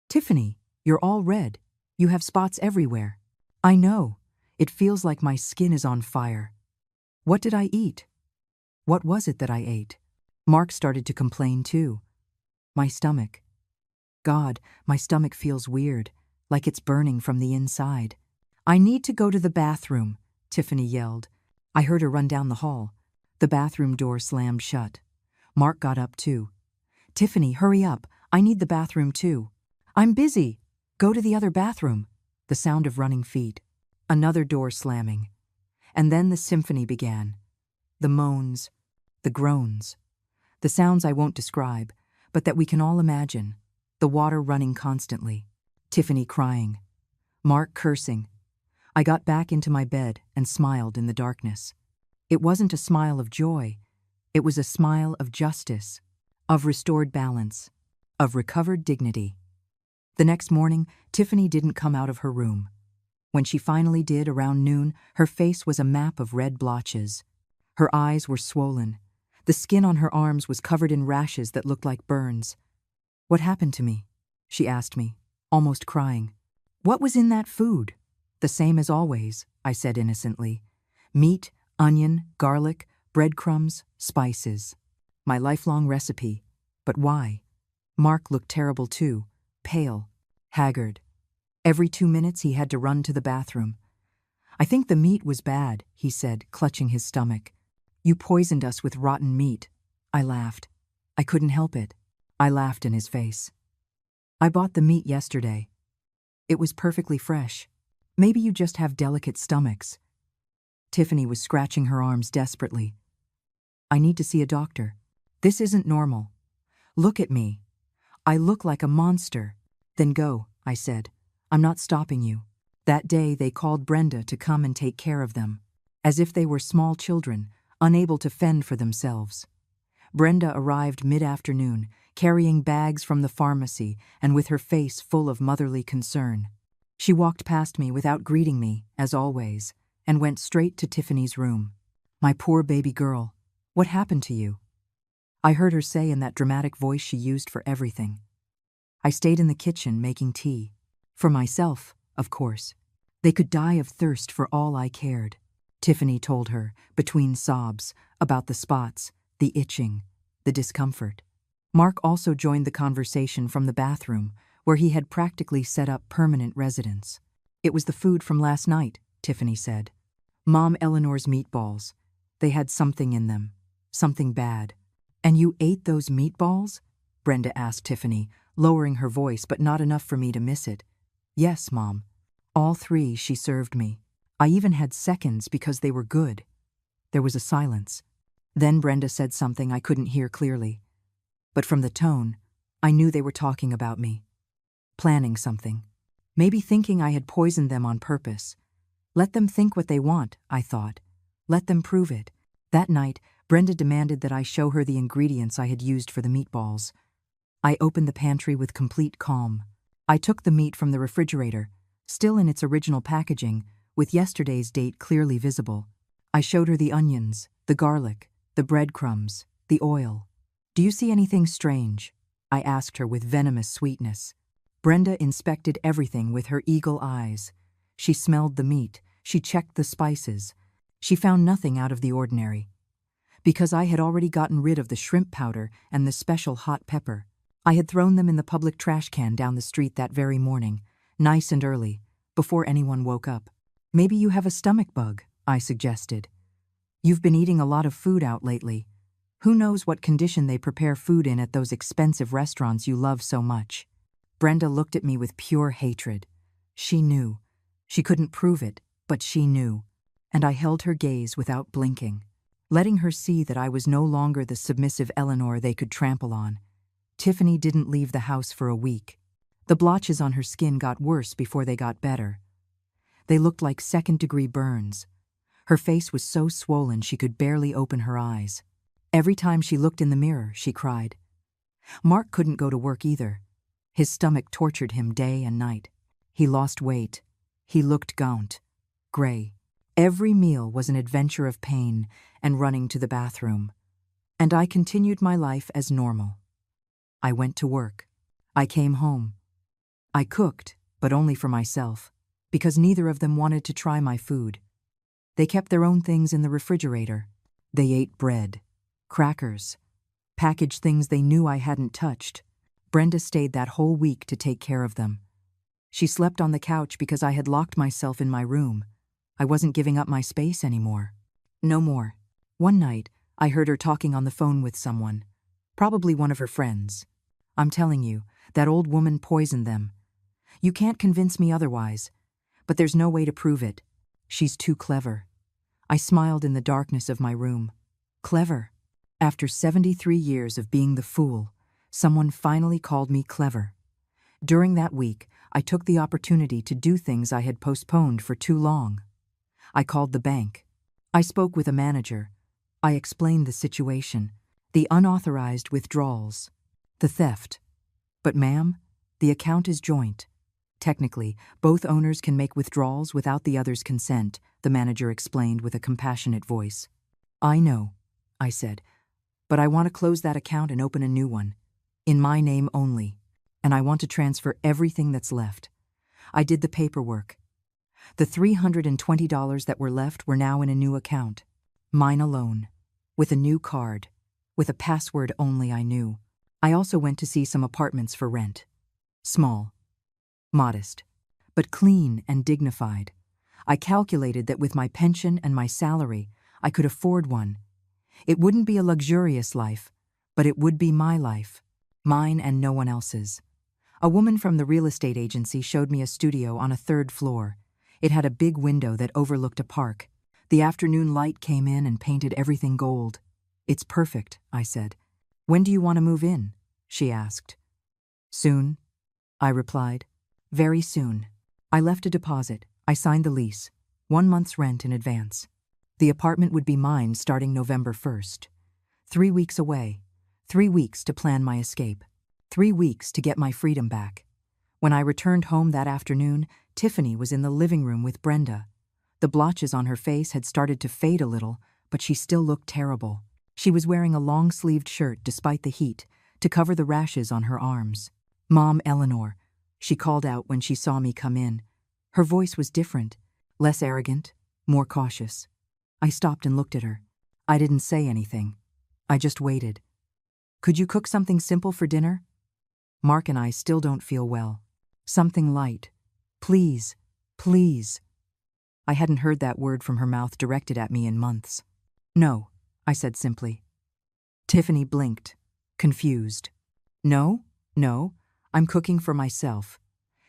Tiffany, you're all red. You have spots everywhere. I know. It feels like my skin is on fire. What did I eat? What was it that I ate? Mark started to complain too. My stomach. God, my stomach feels weird, like it's burning from the inside. I need to go to the bathroom, Tiffany yelled. I heard her run down the hall. The bathroom door slammed shut. Mark got up too. Tiffany, hurry up. I need the bathroom too. I'm busy. Go to the other bathroom. The sound of running feet. Another door slamming. And then the symphony began. The moans, the groans. The sounds I won't describe, but that we can all imagine. The water running constantly. Tiffany crying. Mark cursing. I got back into my bed and smiled in the darkness. It wasn't a smile of joy. It was a smile of justice, of restored balance, of recovered dignity. The next morning, Tiffany didn't come out of her room. When she finally did around noon, her face was a map of red blotches. Her eyes were swollen. The skin on her arms was covered in rashes that looked like burns. What happened to me? She asked me, almost crying. What was in that food? The same as always, I said innocently. Meat, onion, garlic, breadcrumbs, spices. My lifelong recipe. But why? Mark looked terrible too, pale, haggard. Every 2 minutes he had to run to the bathroom. I think the meat was bad, he said, clutching his stomach. You poisoned us with rotten meat. I laughed. I couldn't help it. I laughed in his face. I bought the meat yesterday. It was perfectly fresh. Maybe you just have delicate stomachs. Tiffany was scratching her arms desperately. I need to see a doctor. This isn't normal. Look at me. I look like a monster. Then go, I said. I'm not stopping you. That day they called Brenda to come and take care of them, as if they were small children, unable to fend for themselves. Brenda arrived mid-afternoon, carrying bags from the pharmacy and with her face full of motherly concern. She walked past me without greeting me, as always, and went straight to Tiffany's room. My poor baby girl, what happened to you? I heard her say in that dramatic voice she used for everything. I stayed in the kitchen making tea. For myself, of course. They could die of thirst for all I cared. Tiffany told her, between sobs, about the spots, the itching, the discomfort. Mark also joined the conversation from the bathroom, where he had practically set up permanent residence. It was the food from last night, Tiffany said. Mom Eleanor's meatballs. They had something in them. Something bad. And you ate those meatballs? Brenda asked Tiffany, lowering her voice but not enough for me to miss it. Yes, Mom. All 3 she served me. I even had seconds because they were good. There was a silence. Then Brenda said something I couldn't hear clearly. But from the tone, I knew they were talking about me. Planning something. Maybe thinking I had poisoned them on purpose. Let them think what they want, I thought. Let them prove it. That night, Brenda demanded that I show her the ingredients I had used for the meatballs. I opened the pantry with complete calm. I took the meat from the refrigerator, still in its original packaging, with yesterday's date clearly visible. I showed her the onions, the garlic, the breadcrumbs, the oil. "Do you see anything strange?" I asked her with venomous sweetness. Brenda inspected everything with her eagle eyes. She smelled the meat, she checked the spices. She found nothing out of the ordinary. Because I had already gotten rid of the shrimp powder and the special hot pepper. I had thrown them in the public trash can down the street that very morning, nice and early, before anyone woke up. "Maybe you have a stomach bug," I suggested. "You've been eating a lot of food out lately. Who knows what condition they prepare food in at those expensive restaurants you love so much." Brenda looked at me with pure hatred. She knew. She couldn't prove it, but she knew. And I held her gaze without blinking, letting her see that I was no longer the submissive Eleanor they could trample on. Tiffany didn't leave the house for a week. The blotches on her skin got worse before they got better. They looked like second-degree burns. Her face was so swollen she could barely open her eyes. Every time she looked in the mirror, she cried. Mark couldn't go to work either. His stomach tortured him day and night. He lost weight. He looked gaunt, gray. Every meal was an adventure of pain and running to the bathroom. And I continued my life as normal. I went to work. I came home. I cooked, but only for myself, because neither of them wanted to try my food. They kept their own things in the refrigerator. They ate bread, crackers, packaged things they knew I hadn't touched. Brenda stayed that whole week to take care of them. She slept on the couch because I had locked myself in my room. I wasn't giving up my space anymore. No more. One night, I heard her talking on the phone with someone, probably one of her friends. I'm telling you, that old woman poisoned them. You can't convince me otherwise, but there's no way to prove it. She's too clever. I smiled in the darkness of my room. Clever. After 73 years of being the fool, someone finally called me clever. During that week, I took the opportunity to do things I had postponed for too long. I called the bank. I spoke with a manager. I explained the situation, the unauthorized withdrawals, the theft. But ma'am, the account is joint. Technically, both owners can make withdrawals without the other's consent, the manager explained with a compassionate voice. I know, I said, but I want to close that account and open a new one. In my name only. And I want to transfer everything that's left. I did the paperwork. The $320 that were left were now in a new account. Mine alone. With a new card. With a password only I knew. I also went to see some apartments for rent. Small. Modest. But clean and dignified. I calculated that with my pension and my salary, I could afford one. It wouldn't be a luxurious life, but it would be my life. Mine and no one else's. A woman from the real estate agency showed me a studio on a 3rd floor. It had a big window that overlooked a park. The afternoon light came in and painted everything gold. It's perfect, I said. When do you want to move in? She asked. Soon, I replied. Very soon. I left a deposit. I signed the lease. 1 month's rent in advance. The apartment would be mine starting November 1st. 3 weeks away. 3 weeks to plan my escape. 3 weeks to get my freedom back. When I returned home that afternoon, Tiffany was in the living room with Brenda. The blotches on her face had started to fade a little, but she still looked terrible. She was wearing a long-sleeved shirt despite the heat, to cover the rashes on her arms. Mom Eleanor, she called out when she saw me come in. Her voice was different, less arrogant, more cautious. I stopped and looked at her. I didn't say anything. I just waited. Could you cook something simple for dinner? Mark and I still don't feel well. Something light. Please, please. I hadn't heard that word from her mouth directed at me in months. No, I said simply. Tiffany blinked, confused. No, I'm cooking for myself.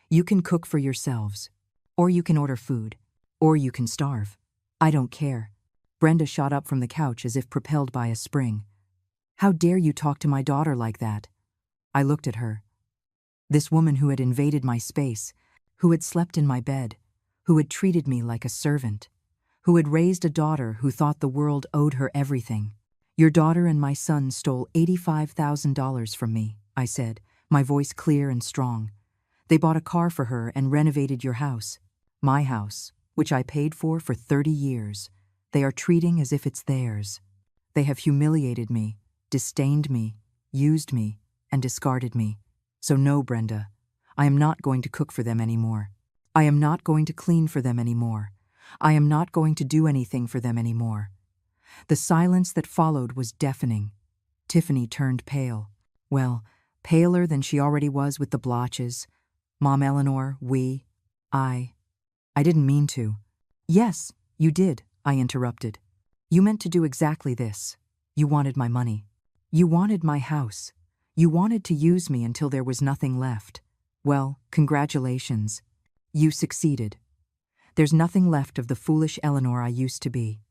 You can cook for yourselves. Or you can order food. Or you can starve. I don't care. Brenda shot up from the couch as if propelled by a spring. How dare you talk to my daughter like that? I looked at her. This woman who had invaded my space, who had slept in my bed, who had treated me like a servant, who had raised a daughter who thought the world owed her everything. Your daughter and my son stole $85,000 from me, I said, my voice clear and strong. They bought a car for her and renovated your house. My house, which I paid for 30 years. They are treating as if it's theirs. They have humiliated me, disdained me, used me, and discarded me. So no, Brenda, I am not going to cook for them anymore. I am not going to clean for them anymore. I am not going to do anything for them anymore. The silence that followed was deafening. Tiffany turned pale. Well, paler than she already was with the blotches. Mom Eleanor, I didn't mean to. Yes, you did, I interrupted. You meant to do exactly this. You wanted my money. You wanted my house. You wanted to use me until there was nothing left. Well, congratulations. You succeeded. There's nothing left of the foolish Eleanor I used to be.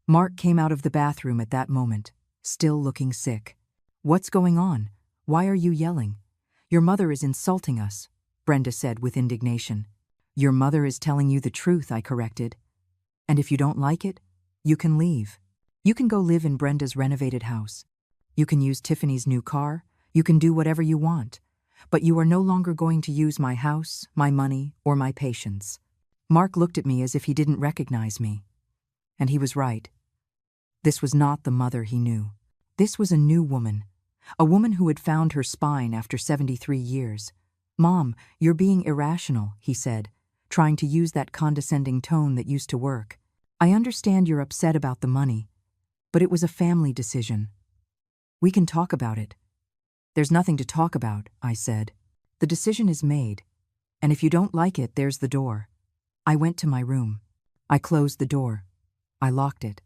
Mark came out of the bathroom at that moment, still looking sick. What's going on? Why are you yelling? Your mother is insulting us, Brenda said with indignation. Your mother is telling you the truth, I corrected. And if you don't like it, you can leave. You can go live in Brenda's renovated house. You can use Tiffany's new car. You can do whatever you want. But you are no longer going to use my house, my money, or my patience. Mark looked at me as if he didn't recognize me. And he was right. This was not the mother he knew. This was a new woman. A woman who had found her spine after 73 years. Mom, you're being irrational, he said, trying to use that condescending tone that used to work. I understand you're upset about the money, but it was a family decision. We can talk about it. There's nothing to talk about, I said. The decision is made, and if you don't like it, there's the door. I went to my room. I closed the door. I locked it.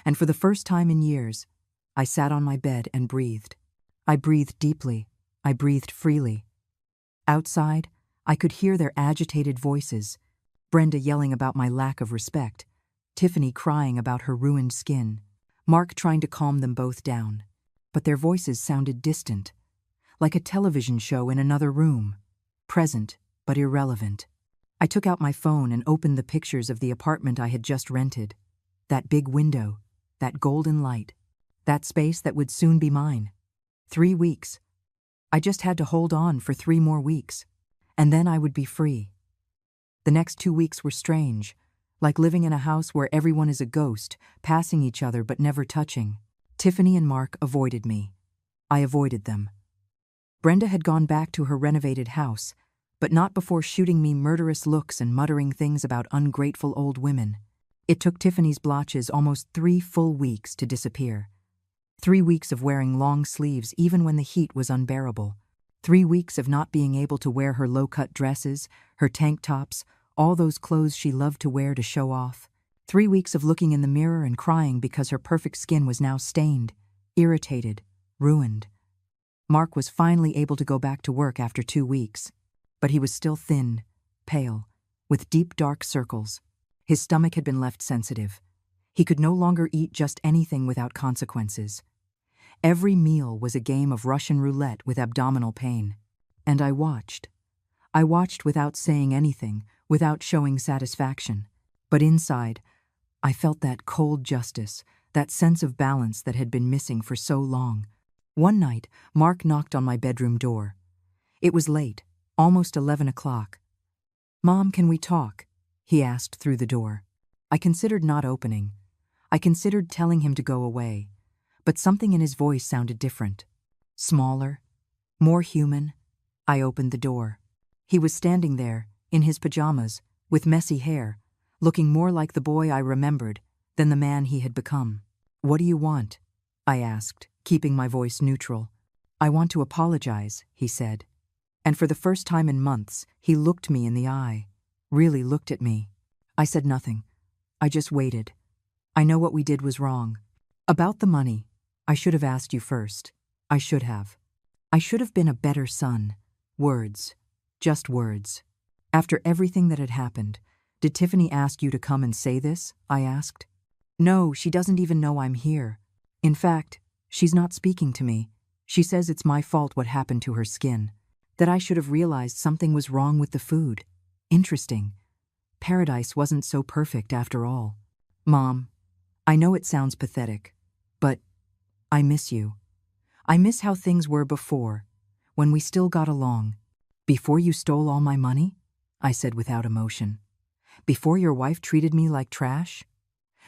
And for the first time in years, I sat on my bed and breathed. I breathed deeply. I breathed freely. Outside, I could hear their agitated voices, Brenda yelling about my lack of respect, Tiffany crying about her ruined skin, Mark trying to calm them both down. But their voices sounded distant, like a television show in another room, present but irrelevant. I took out my phone and opened the pictures of the apartment I had just rented. That big window, that golden light, that space that would soon be mine. 3 weeks. I just had to hold on for 3 more weeks, and then I would be free. The next 2 weeks were strange, like living in a house where everyone is a ghost, passing each other but never touching. Tiffany and Mark avoided me. I avoided them. Brenda had gone back to her renovated house, but not before shooting me murderous looks and muttering things about ungrateful old women. It took Tiffany's blotches almost 3 full weeks to disappear. 3 weeks of wearing long sleeves even when the heat was unbearable. 3 weeks of not being able to wear her low-cut dresses, her tank tops, all those clothes she loved to wear to show off. 3 weeks of looking in the mirror and crying because her perfect skin was now stained, irritated, ruined. Mark was finally able to go back to work after 2 weeks, but he was still thin, pale, with deep dark circles. His stomach had been left sensitive. He could no longer eat just anything without consequences. Every meal was a game of Russian roulette with abdominal pain. And I watched. I watched without saying anything, without showing satisfaction. But inside, I felt that cold justice, that sense of balance that had been missing for so long. One night, Mark knocked on my bedroom door. It was late, almost 11 o'clock. "Mom, can we talk?" he asked through the door. I considered not opening. I considered telling him to go away. But something in his voice sounded different. Smaller, more human. I opened the door. He was standing there, in his pajamas, with messy hair, looking more like the boy I remembered than the man he had become. "What do you want?" I asked, keeping my voice neutral. "I want to apologize," he said. And for the first time in months, he looked me in the eye, really looked at me. I said nothing. I just waited. I know what we did was wrong. About the money, I should have asked you first. I should have. I should have been a better son. Words. Just words. After everything that had happened, Did Tiffany ask you to come and say this? I asked. No, she doesn't even know I'm here. In fact, she's not speaking to me. She says it's my fault what happened to her skin, that I should have realized something was wrong with the food. Interesting. Paradise wasn't so perfect after all. Mom, I know it sounds pathetic, but I miss you. I miss how things were before, when we still got along. Before you stole all my money? I said without emotion. Before your wife treated me like trash?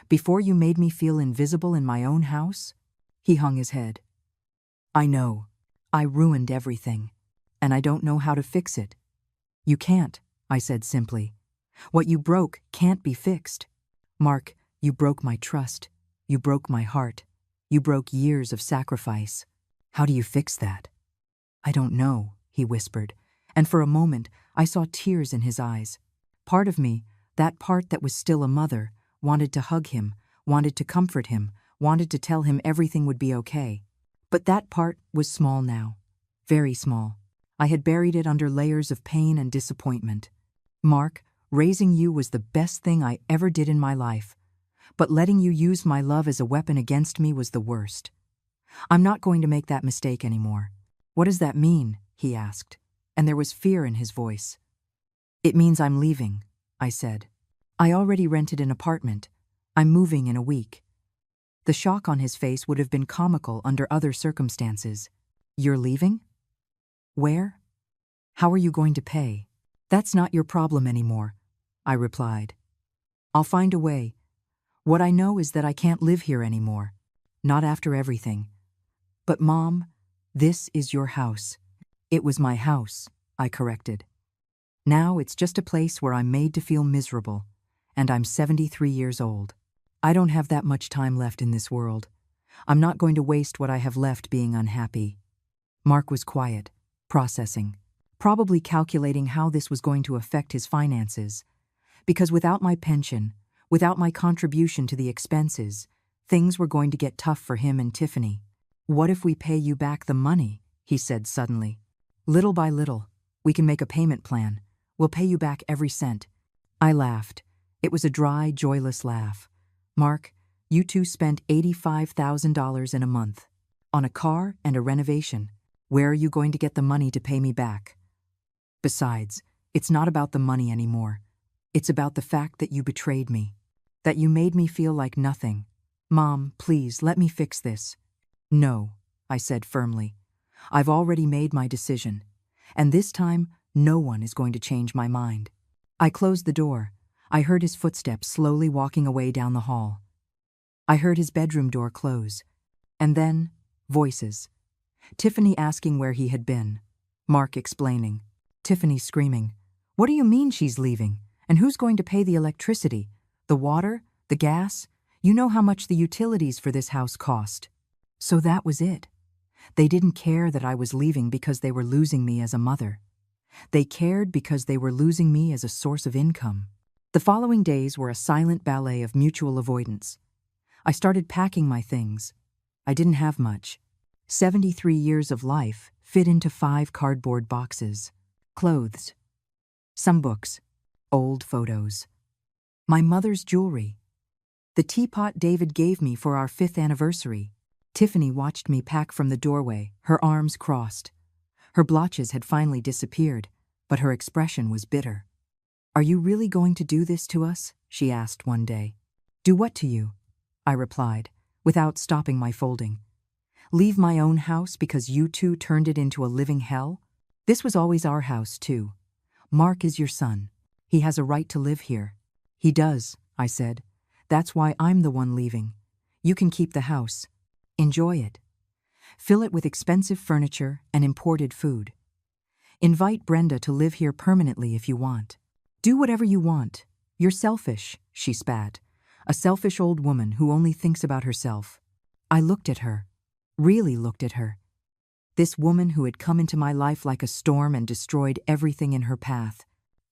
Before you made me feel invisible in my own house? He hung his head. I know. I ruined everything, and I don't know how to fix it. You can't, I said simply. What you broke can't be fixed. Mark, you broke my trust. You broke my heart. You broke years of sacrifice. How do you fix that? I don't know, he whispered, and for a moment I saw tears in his eyes. Part of me, that part that was still a mother, wanted to hug him, wanted to comfort him, wanted to tell him everything would be okay. But that part was small now. Very small. I had buried it under layers of pain and disappointment. Mark, raising you was the best thing I ever did in my life. But letting you use my love as a weapon against me was the worst. I'm not going to make that mistake anymore. What does that mean? He asked, and there was fear in his voice. It means I'm leaving, I said. I already rented an apartment. I'm moving in a week. The shock on his face would have been comical under other circumstances. You're leaving? Where? How are you going to pay? That's not your problem anymore, I replied. I'll find a way. What I know is that I can't live here anymore. Not after everything. But Mom, this is your house. It was my house, I corrected. Now it's just a place where I'm made to feel miserable, and I'm 73 years old. I don't have that much time left in this world. I'm not going to waste what I have left being unhappy. Mark was quiet, processing, probably calculating how this was going to affect his finances. Because without my pension, without my contribution to the expenses, things were going to get tough for him and Tiffany. What if we pay you back the money? He said suddenly. Little by little, we can make a payment plan. We'll pay you back every cent. I laughed. It was a dry, joyless laugh. Mark, you two spent $85,000 in a month. On a car and a renovation. Where are you going to get the money to pay me back? Besides, it's not about the money anymore. It's about the fact that you betrayed me. That you made me feel like nothing. Mom, please, let me fix this. No, I said firmly. I've already made my decision. And this time, no one is going to change my mind. I closed the door. I heard his footsteps slowly walking away down the hall. I heard his bedroom door close. And then, voices. Tiffany asking where he had been. Mark explaining. Tiffany screaming. What do you mean she's leaving? And who's going to pay the electricity? The water? The gas? You know how much the utilities for this house cost. So that was it. They didn't care that I was leaving because they were losing me as a mother. They cared because they were losing me as a source of income. The following days were a silent ballet of mutual avoidance. I started packing my things. I didn't have much. 73 years of life fit into 5 cardboard boxes. Clothes. Some books. Old photos. My mother's jewelry. The teapot David gave me for our 5th anniversary. Tiffany watched me pack from the doorway, her arms crossed. Her blotches had finally disappeared, but her expression was bitter. Are you really going to do this to us? She asked one day. Do what to you? I replied, without stopping my folding. Leave my own house because you two turned it into a living hell? This was always our house, too. Mark is your son. He has a right to live here. He does, I said. That's why I'm the one leaving. You can keep the house. Enjoy it. Fill it with expensive furniture and imported food. Invite Brenda to live here permanently if you want. Do whatever you want. You're selfish, she spat. A selfish old woman who only thinks about herself. I looked at her. Really looked at her. This woman who had come into my life like a storm and destroyed everything in her path.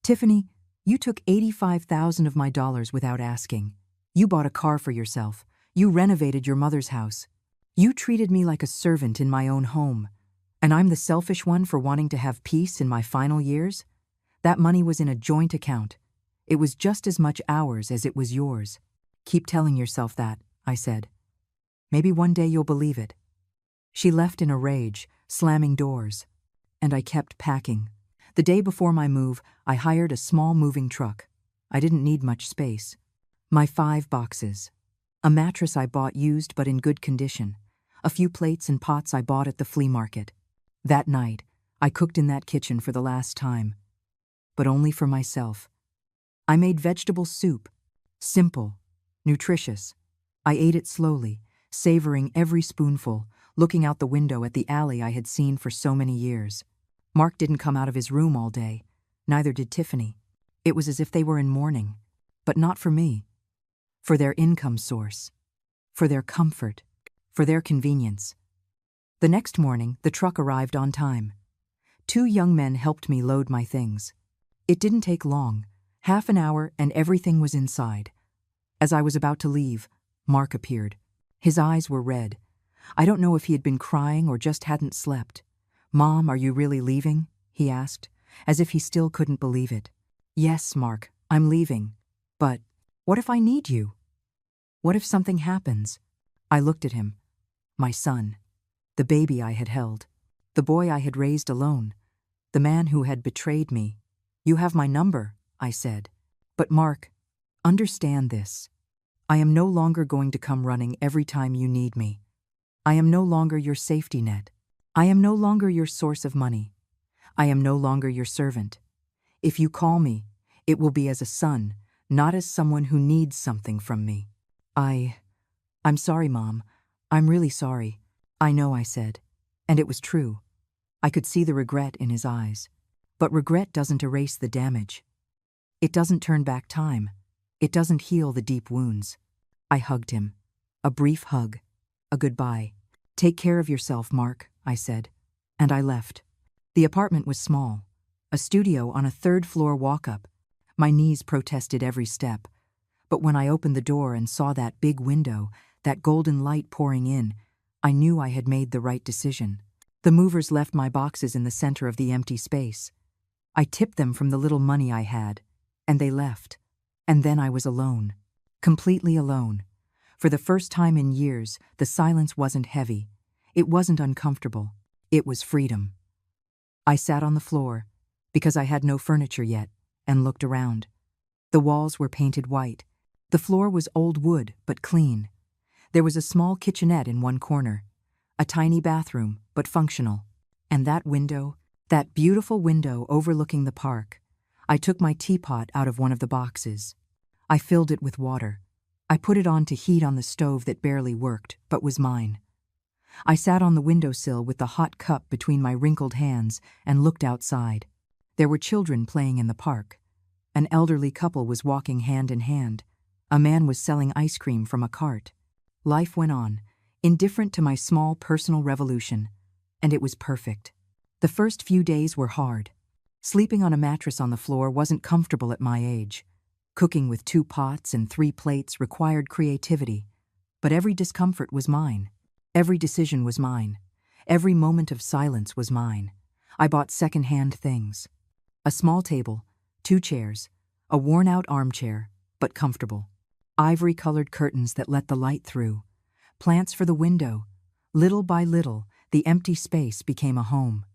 Tiffany, you took $85,000 of my dollars without asking. You bought a car for yourself. You renovated your mother's house. You treated me like a servant in my own home. And I'm the selfish one for wanting to have peace in my final years? That money was in a joint account. It was just as much ours as it was yours. Keep telling yourself that, I said. Maybe one day you'll believe it. She left in a rage, slamming doors. And I kept packing. The day before my move, I hired a small moving truck. I didn't need much space. My 5 boxes. A mattress I bought used but in good condition. A few plates and pots I bought at the flea market. That night, I cooked in that kitchen for the last time. But only for myself. I made vegetable soup. Simple, nutritious. I ate it slowly, savoring every spoonful, looking out the window at the alley I had seen for so many years. Mark didn't come out of his room all day. Neither did Tiffany. It was as if they were in mourning. But not for me. For their income source. For their comfort. For their convenience. The next morning, the truck arrived on time. 2 young men helped me load my things. It didn't take long. Half an hour and everything was inside. As I was about to leave, Mark appeared. His eyes were red. I don't know if he had been crying or just hadn't slept. "Mom, are you really leaving?" he asked, as if he still couldn't believe it. "Yes, Mark, I'm leaving. But what if I need you? What if something happens?" I looked at him. My son. The baby I had held. The boy I had raised alone. The man who had betrayed me. "You have my number," I said. "But Mark, understand this. I am no longer going to come running every time you need me. I am no longer your safety net. I am no longer your source of money. I am no longer your servant. If you call me, it will be as a son, not as someone who needs something from me. I'm sorry, Mom. I'm really sorry." "I know," I said. And it was true. I could see the regret in his eyes. But regret doesn't erase the damage. It doesn't turn back time. It doesn't heal the deep wounds. I hugged him. A brief hug. A goodbye. "Take care of yourself, Mark," I said. And I left. The apartment was small. A studio on a 3rd-floor walk-up. My knees protested every step. But when I opened the door and saw that big window, that golden light pouring in, I knew I had made the right decision. The movers left my boxes in the center of the empty space. I tipped them from the little money I had, and they left. And then I was alone. Completely alone. For the first time in years, the silence wasn't heavy. It wasn't uncomfortable. It was freedom. I sat on the floor, because I had no furniture yet, and looked around. The walls were painted white. The floor was old wood, but clean. There was a small kitchenette in one corner. A tiny bathroom, but functional. And that window, that beautiful window overlooking the park. I took my teapot out of one of the boxes. I filled it with water. I put it on to heat on the stove that barely worked, but was mine. I sat on the windowsill with the hot cup between my wrinkled hands and looked outside. There were children playing in the park. An elderly couple was walking hand in hand. A man was selling ice cream from a cart. Life went on, indifferent to my small personal revolution, and it was perfect. The first few days were hard. Sleeping on a mattress on the floor wasn't comfortable at my age. Cooking with 2 pots and 3 plates required creativity. But every discomfort was mine. Every decision was mine. Every moment of silence was mine. I bought second-hand things. A small table, 2 chairs, a worn-out armchair, but comfortable. Ivory-colored curtains that let the light through. Plants for the window. Little by little, the empty space became a home.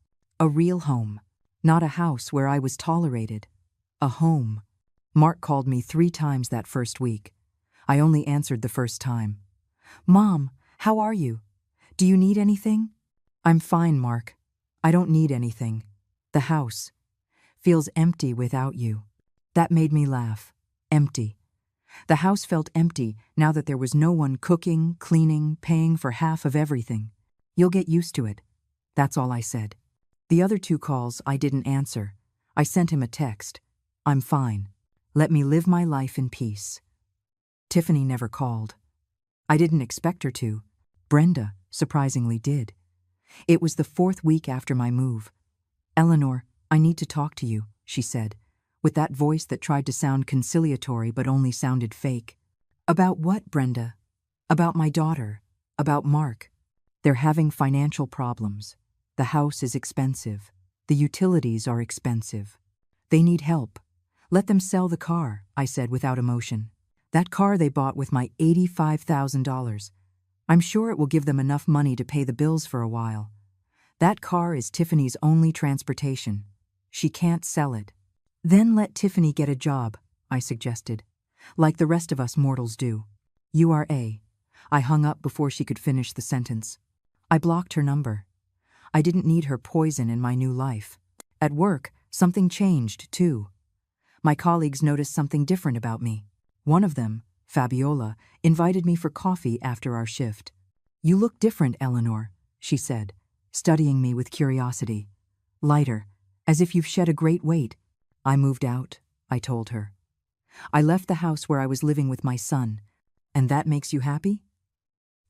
A real home. Not a house where I was tolerated. A home. Mark called me 3 times that first week. I only answered the first time. "Mom, how are you? Do you need anything?" "I'm fine, Mark. I don't need anything. The house feels empty without you." That made me laugh. Empty. The house felt empty now that there was no one cooking, cleaning, paying for half of everything. "You'll get used to it." That's all I said. The other 2 calls I didn't answer. I sent him a text. "I'm fine. Let me live my life in peace." Tiffany never called. I didn't expect her to. Brenda, surprisingly, did. It was the 4th week after my move. "Eleanor, I need to talk to you," she said, with that voice that tried to sound conciliatory but only sounded fake. "About what, Brenda?" "About my daughter. About Mark. They're having financial problems. The house is expensive. The utilities are expensive. They need help. Let them sell the car, I said without emotion. That car they bought with my $85,000. I'm sure it will give them enough money to pay the bills for a while. That car is Tiffany's only transportation. She can't sell it. Then let Tiffany get a job, I suggested, like the rest of us mortals do. You are a. I hung up before she could finish the sentence. I blocked her number. I didn't need her poison in my new life. At work, something changed, too. My colleagues noticed something different about me. One of them, Fabiola, invited me for coffee after our shift. You look different, Eleanor, she said, studying me with curiosity. Lighter, as if you've shed a great weight. I moved out, I told her. I left the house where I was living with my son. And that makes you happy?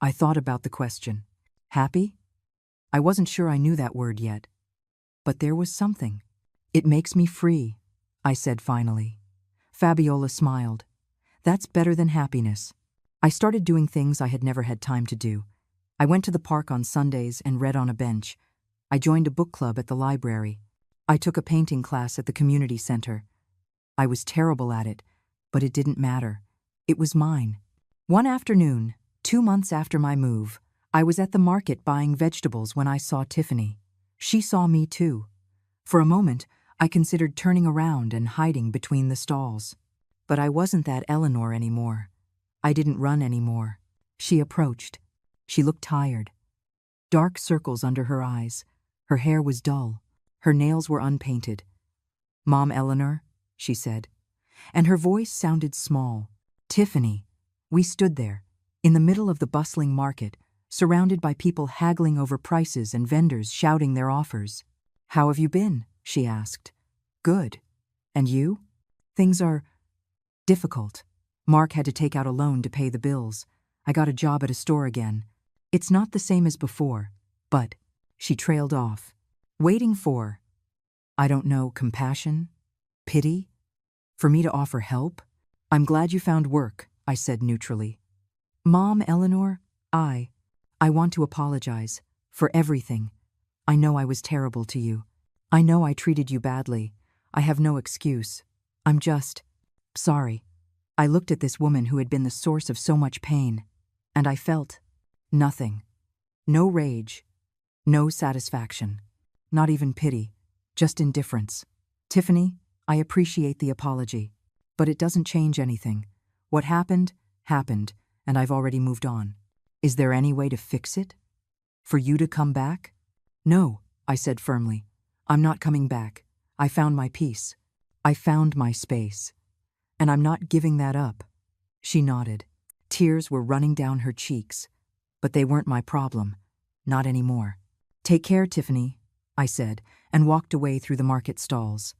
I thought about the question. Happy? I wasn't sure I knew that word yet. But there was something. It makes me free, I said finally. Fabiola smiled. That's better than happiness. I started doing things I had never had time to do. I went to the park on Sundays and read on a bench. I joined a book club at the library. I took a painting class at the community center. I was terrible at it, but it didn't matter. It was mine. One afternoon, 2 months after my move, I was at the market buying vegetables when I saw Tiffany. She saw me too. For a moment, I considered turning around and hiding between the stalls. But I wasn't that Eleanor anymore. I didn't run anymore. She approached. She looked tired. Dark circles under her eyes. Her hair was dull. Her nails were unpainted. Mom Eleanor, she said. And her voice sounded small. Tiffany. We stood there, in the middle of the bustling market, surrounded by people haggling over prices and vendors shouting their offers. How have you been? She asked. Good. And you? Things are difficult. Mark had to take out a loan to pay the bills. I got a job at a store again. It's not the same as before, but, she trailed off, waiting for, I don't know, compassion? Pity? For me to offer help? I'm glad you found work, I said neutrally. Mom, Eleanor, I want to apologize for everything. I know I was terrible to you. I know I treated you badly. I have no excuse. I'm just sorry. I looked at this woman who had been the source of so much pain, and I felt nothing. No rage. No satisfaction. Not even pity. Just indifference. Tiffany, I appreciate the apology, but it doesn't change anything. What happened, happened, and I've already moved on. Is there any way to fix it? For you to come back? No, I said firmly. I'm not coming back. I found my peace. I found my space. And I'm not giving that up. She nodded. Tears were running down her cheeks. But they weren't my problem. Not anymore. Take care, Tiffany, I said, and walked away through the market stalls.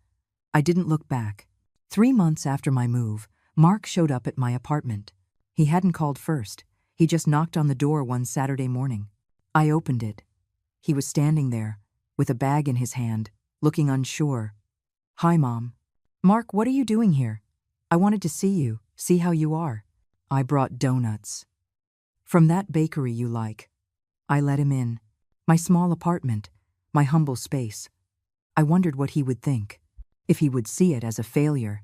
I didn't look back. 3 months after my move, Mark showed up at my apartment. He hadn't called first. He just knocked on the door one Saturday morning. I opened it. He was standing there, with a bag in his hand, looking unsure. Hi, Mom. Mark, what are you doing here? I wanted to see you, see how you are. I brought donuts. From that bakery you like. I let him in. My small apartment, my humble space. I wondered what he would think, if he would see it as a failure,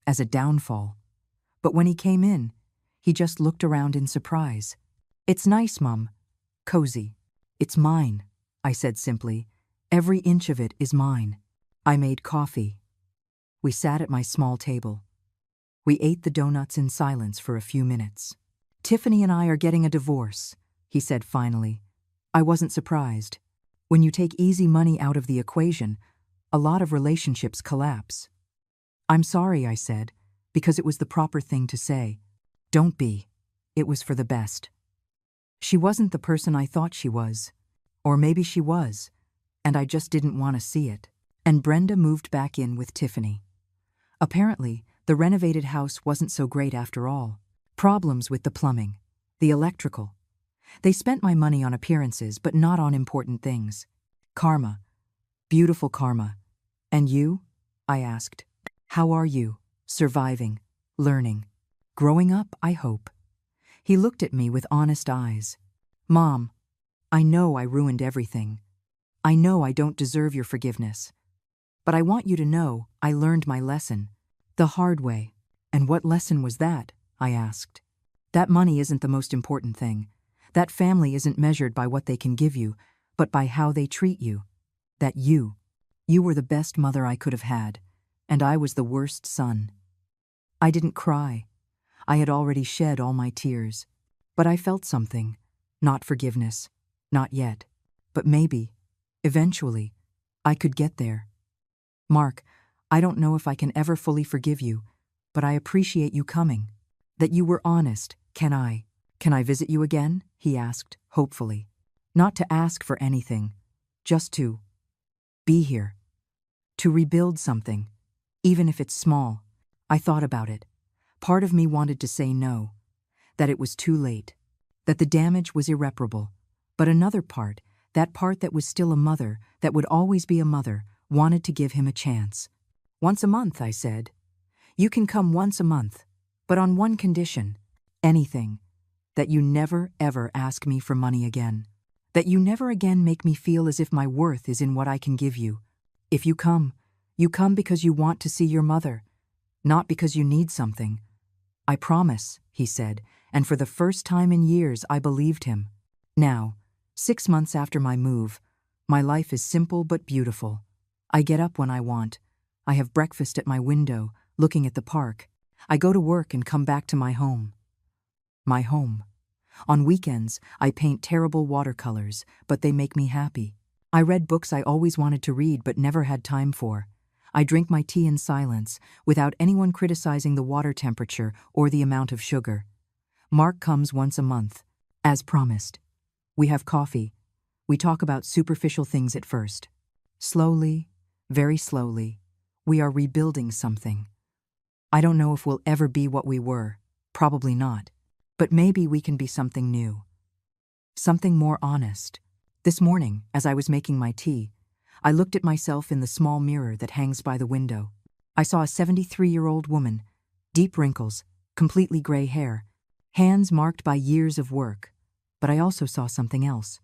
as a downfall. But when he came in, he just looked around in surprise. It's nice, Mom. Cozy. It's mine, I said simply. Every inch of it is mine. I made coffee. We sat at my small table. We ate the donuts in silence for a few minutes. Tiffany and I are getting a divorce, he said finally. I wasn't surprised. When you take easy money out of the equation, a lot of relationships collapse. I'm sorry, I said, because it was the proper thing to say. Don't be. It was for the best. She wasn't the person I thought she was. Or maybe she was, and I just didn't want to see it. And Brenda moved back in with Tiffany. Apparently, the renovated house wasn't so great after all. Problems with the plumbing, the electrical. They spent my money on appearances, but not on important things. Karma. Beautiful karma. And you? I asked. How are you? Surviving. Learning. Growing up, I hope. He looked at me with honest eyes. Mom, I know I ruined everything. I know I don't deserve your forgiveness. But I want you to know I learned my lesson. The hard way. And what lesson was that? I asked. That money isn't the most important thing. That family isn't measured by what they can give you, but by how they treat you. That you were the best mother I could have had, and I was the worst son. I didn't cry. I had already shed all my tears. But I felt something. Not forgiveness. Not yet. But maybe, eventually, I could get there. Mark, I don't know if I can ever fully forgive you, but I appreciate you coming. That you were honest. Can I visit you again? He asked, hopefully. Not to ask for anything, just to be here. To rebuild something, even if it's small. I thought about it. Part of me wanted to say no, that it was too late, that the damage was irreparable. But another part, that part that was still a mother, that would always be a mother, wanted to give him a chance. Once a month, I said. You can come once a month, but on one condition. Anything. That you never, ever ask me for money again. That you never again make me feel as if my worth is in what I can give you. If you come because you want to see your mother, not because you need something. I promise, he said, and for the first time in years I believed him. Now, 6 months after my move, my life is simple but beautiful. I get up when I want. I have breakfast at my window, looking at the park. I go to work and come back to my home. My home. On weekends, I paint terrible watercolors, but they make me happy. I read books I always wanted to read but never had time for. I drink my tea in silence, without anyone criticizing the water temperature or the amount of sugar. Mark comes once a month, as promised. We have coffee. We talk about superficial things at first. Slowly, very slowly, we are rebuilding something. I don't know if we'll ever be what we were, probably not, but maybe we can be something new. Something more honest. This morning, as I was making my tea, I looked at myself in the small mirror that hangs by the window. I saw a 73-year-old woman, deep wrinkles, completely gray hair, hands marked by years of work. But I also saw something else.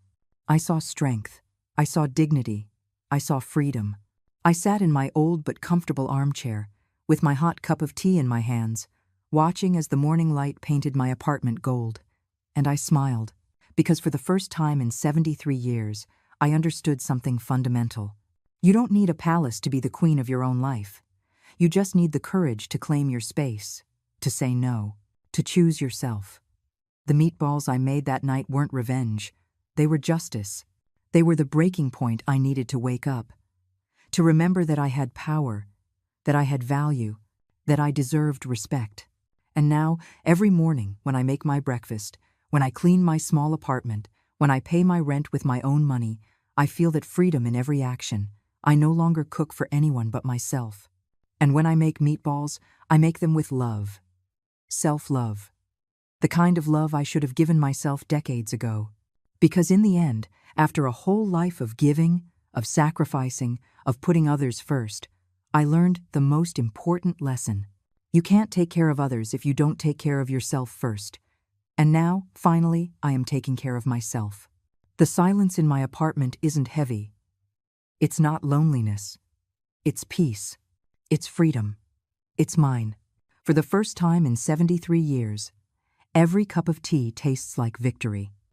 I saw strength. I saw dignity. I saw freedom. I sat in my old but comfortable armchair, with my hot cup of tea in my hands, watching as the morning light painted my apartment gold. And I smiled, because for the first time in 73 years, I understood something fundamental. You don't need a palace to be the queen of your own life. You just need the courage to claim your space, to say no, to choose yourself. The meatballs I made that night weren't revenge. They were justice. They were the breaking point I needed to wake up. To remember that I had power, that I had value, that I deserved respect. And now, every morning when I make my breakfast, when I clean my small apartment, when I pay my rent with my own money, I feel that freedom in every action. I no longer cook for anyone but myself. And when I make meatballs, I make them with love. Self-love. The kind of love I should have given myself decades ago. Because in the end, after a whole life of giving, of sacrificing, of putting others first, I learned the most important lesson. You can't take care of others if you don't take care of yourself first. And now, finally, I am taking care of myself. The silence in my apartment isn't heavy. It's not loneliness. It's peace. It's freedom. It's mine. For the first time in 73 years, every cup of tea tastes like victory.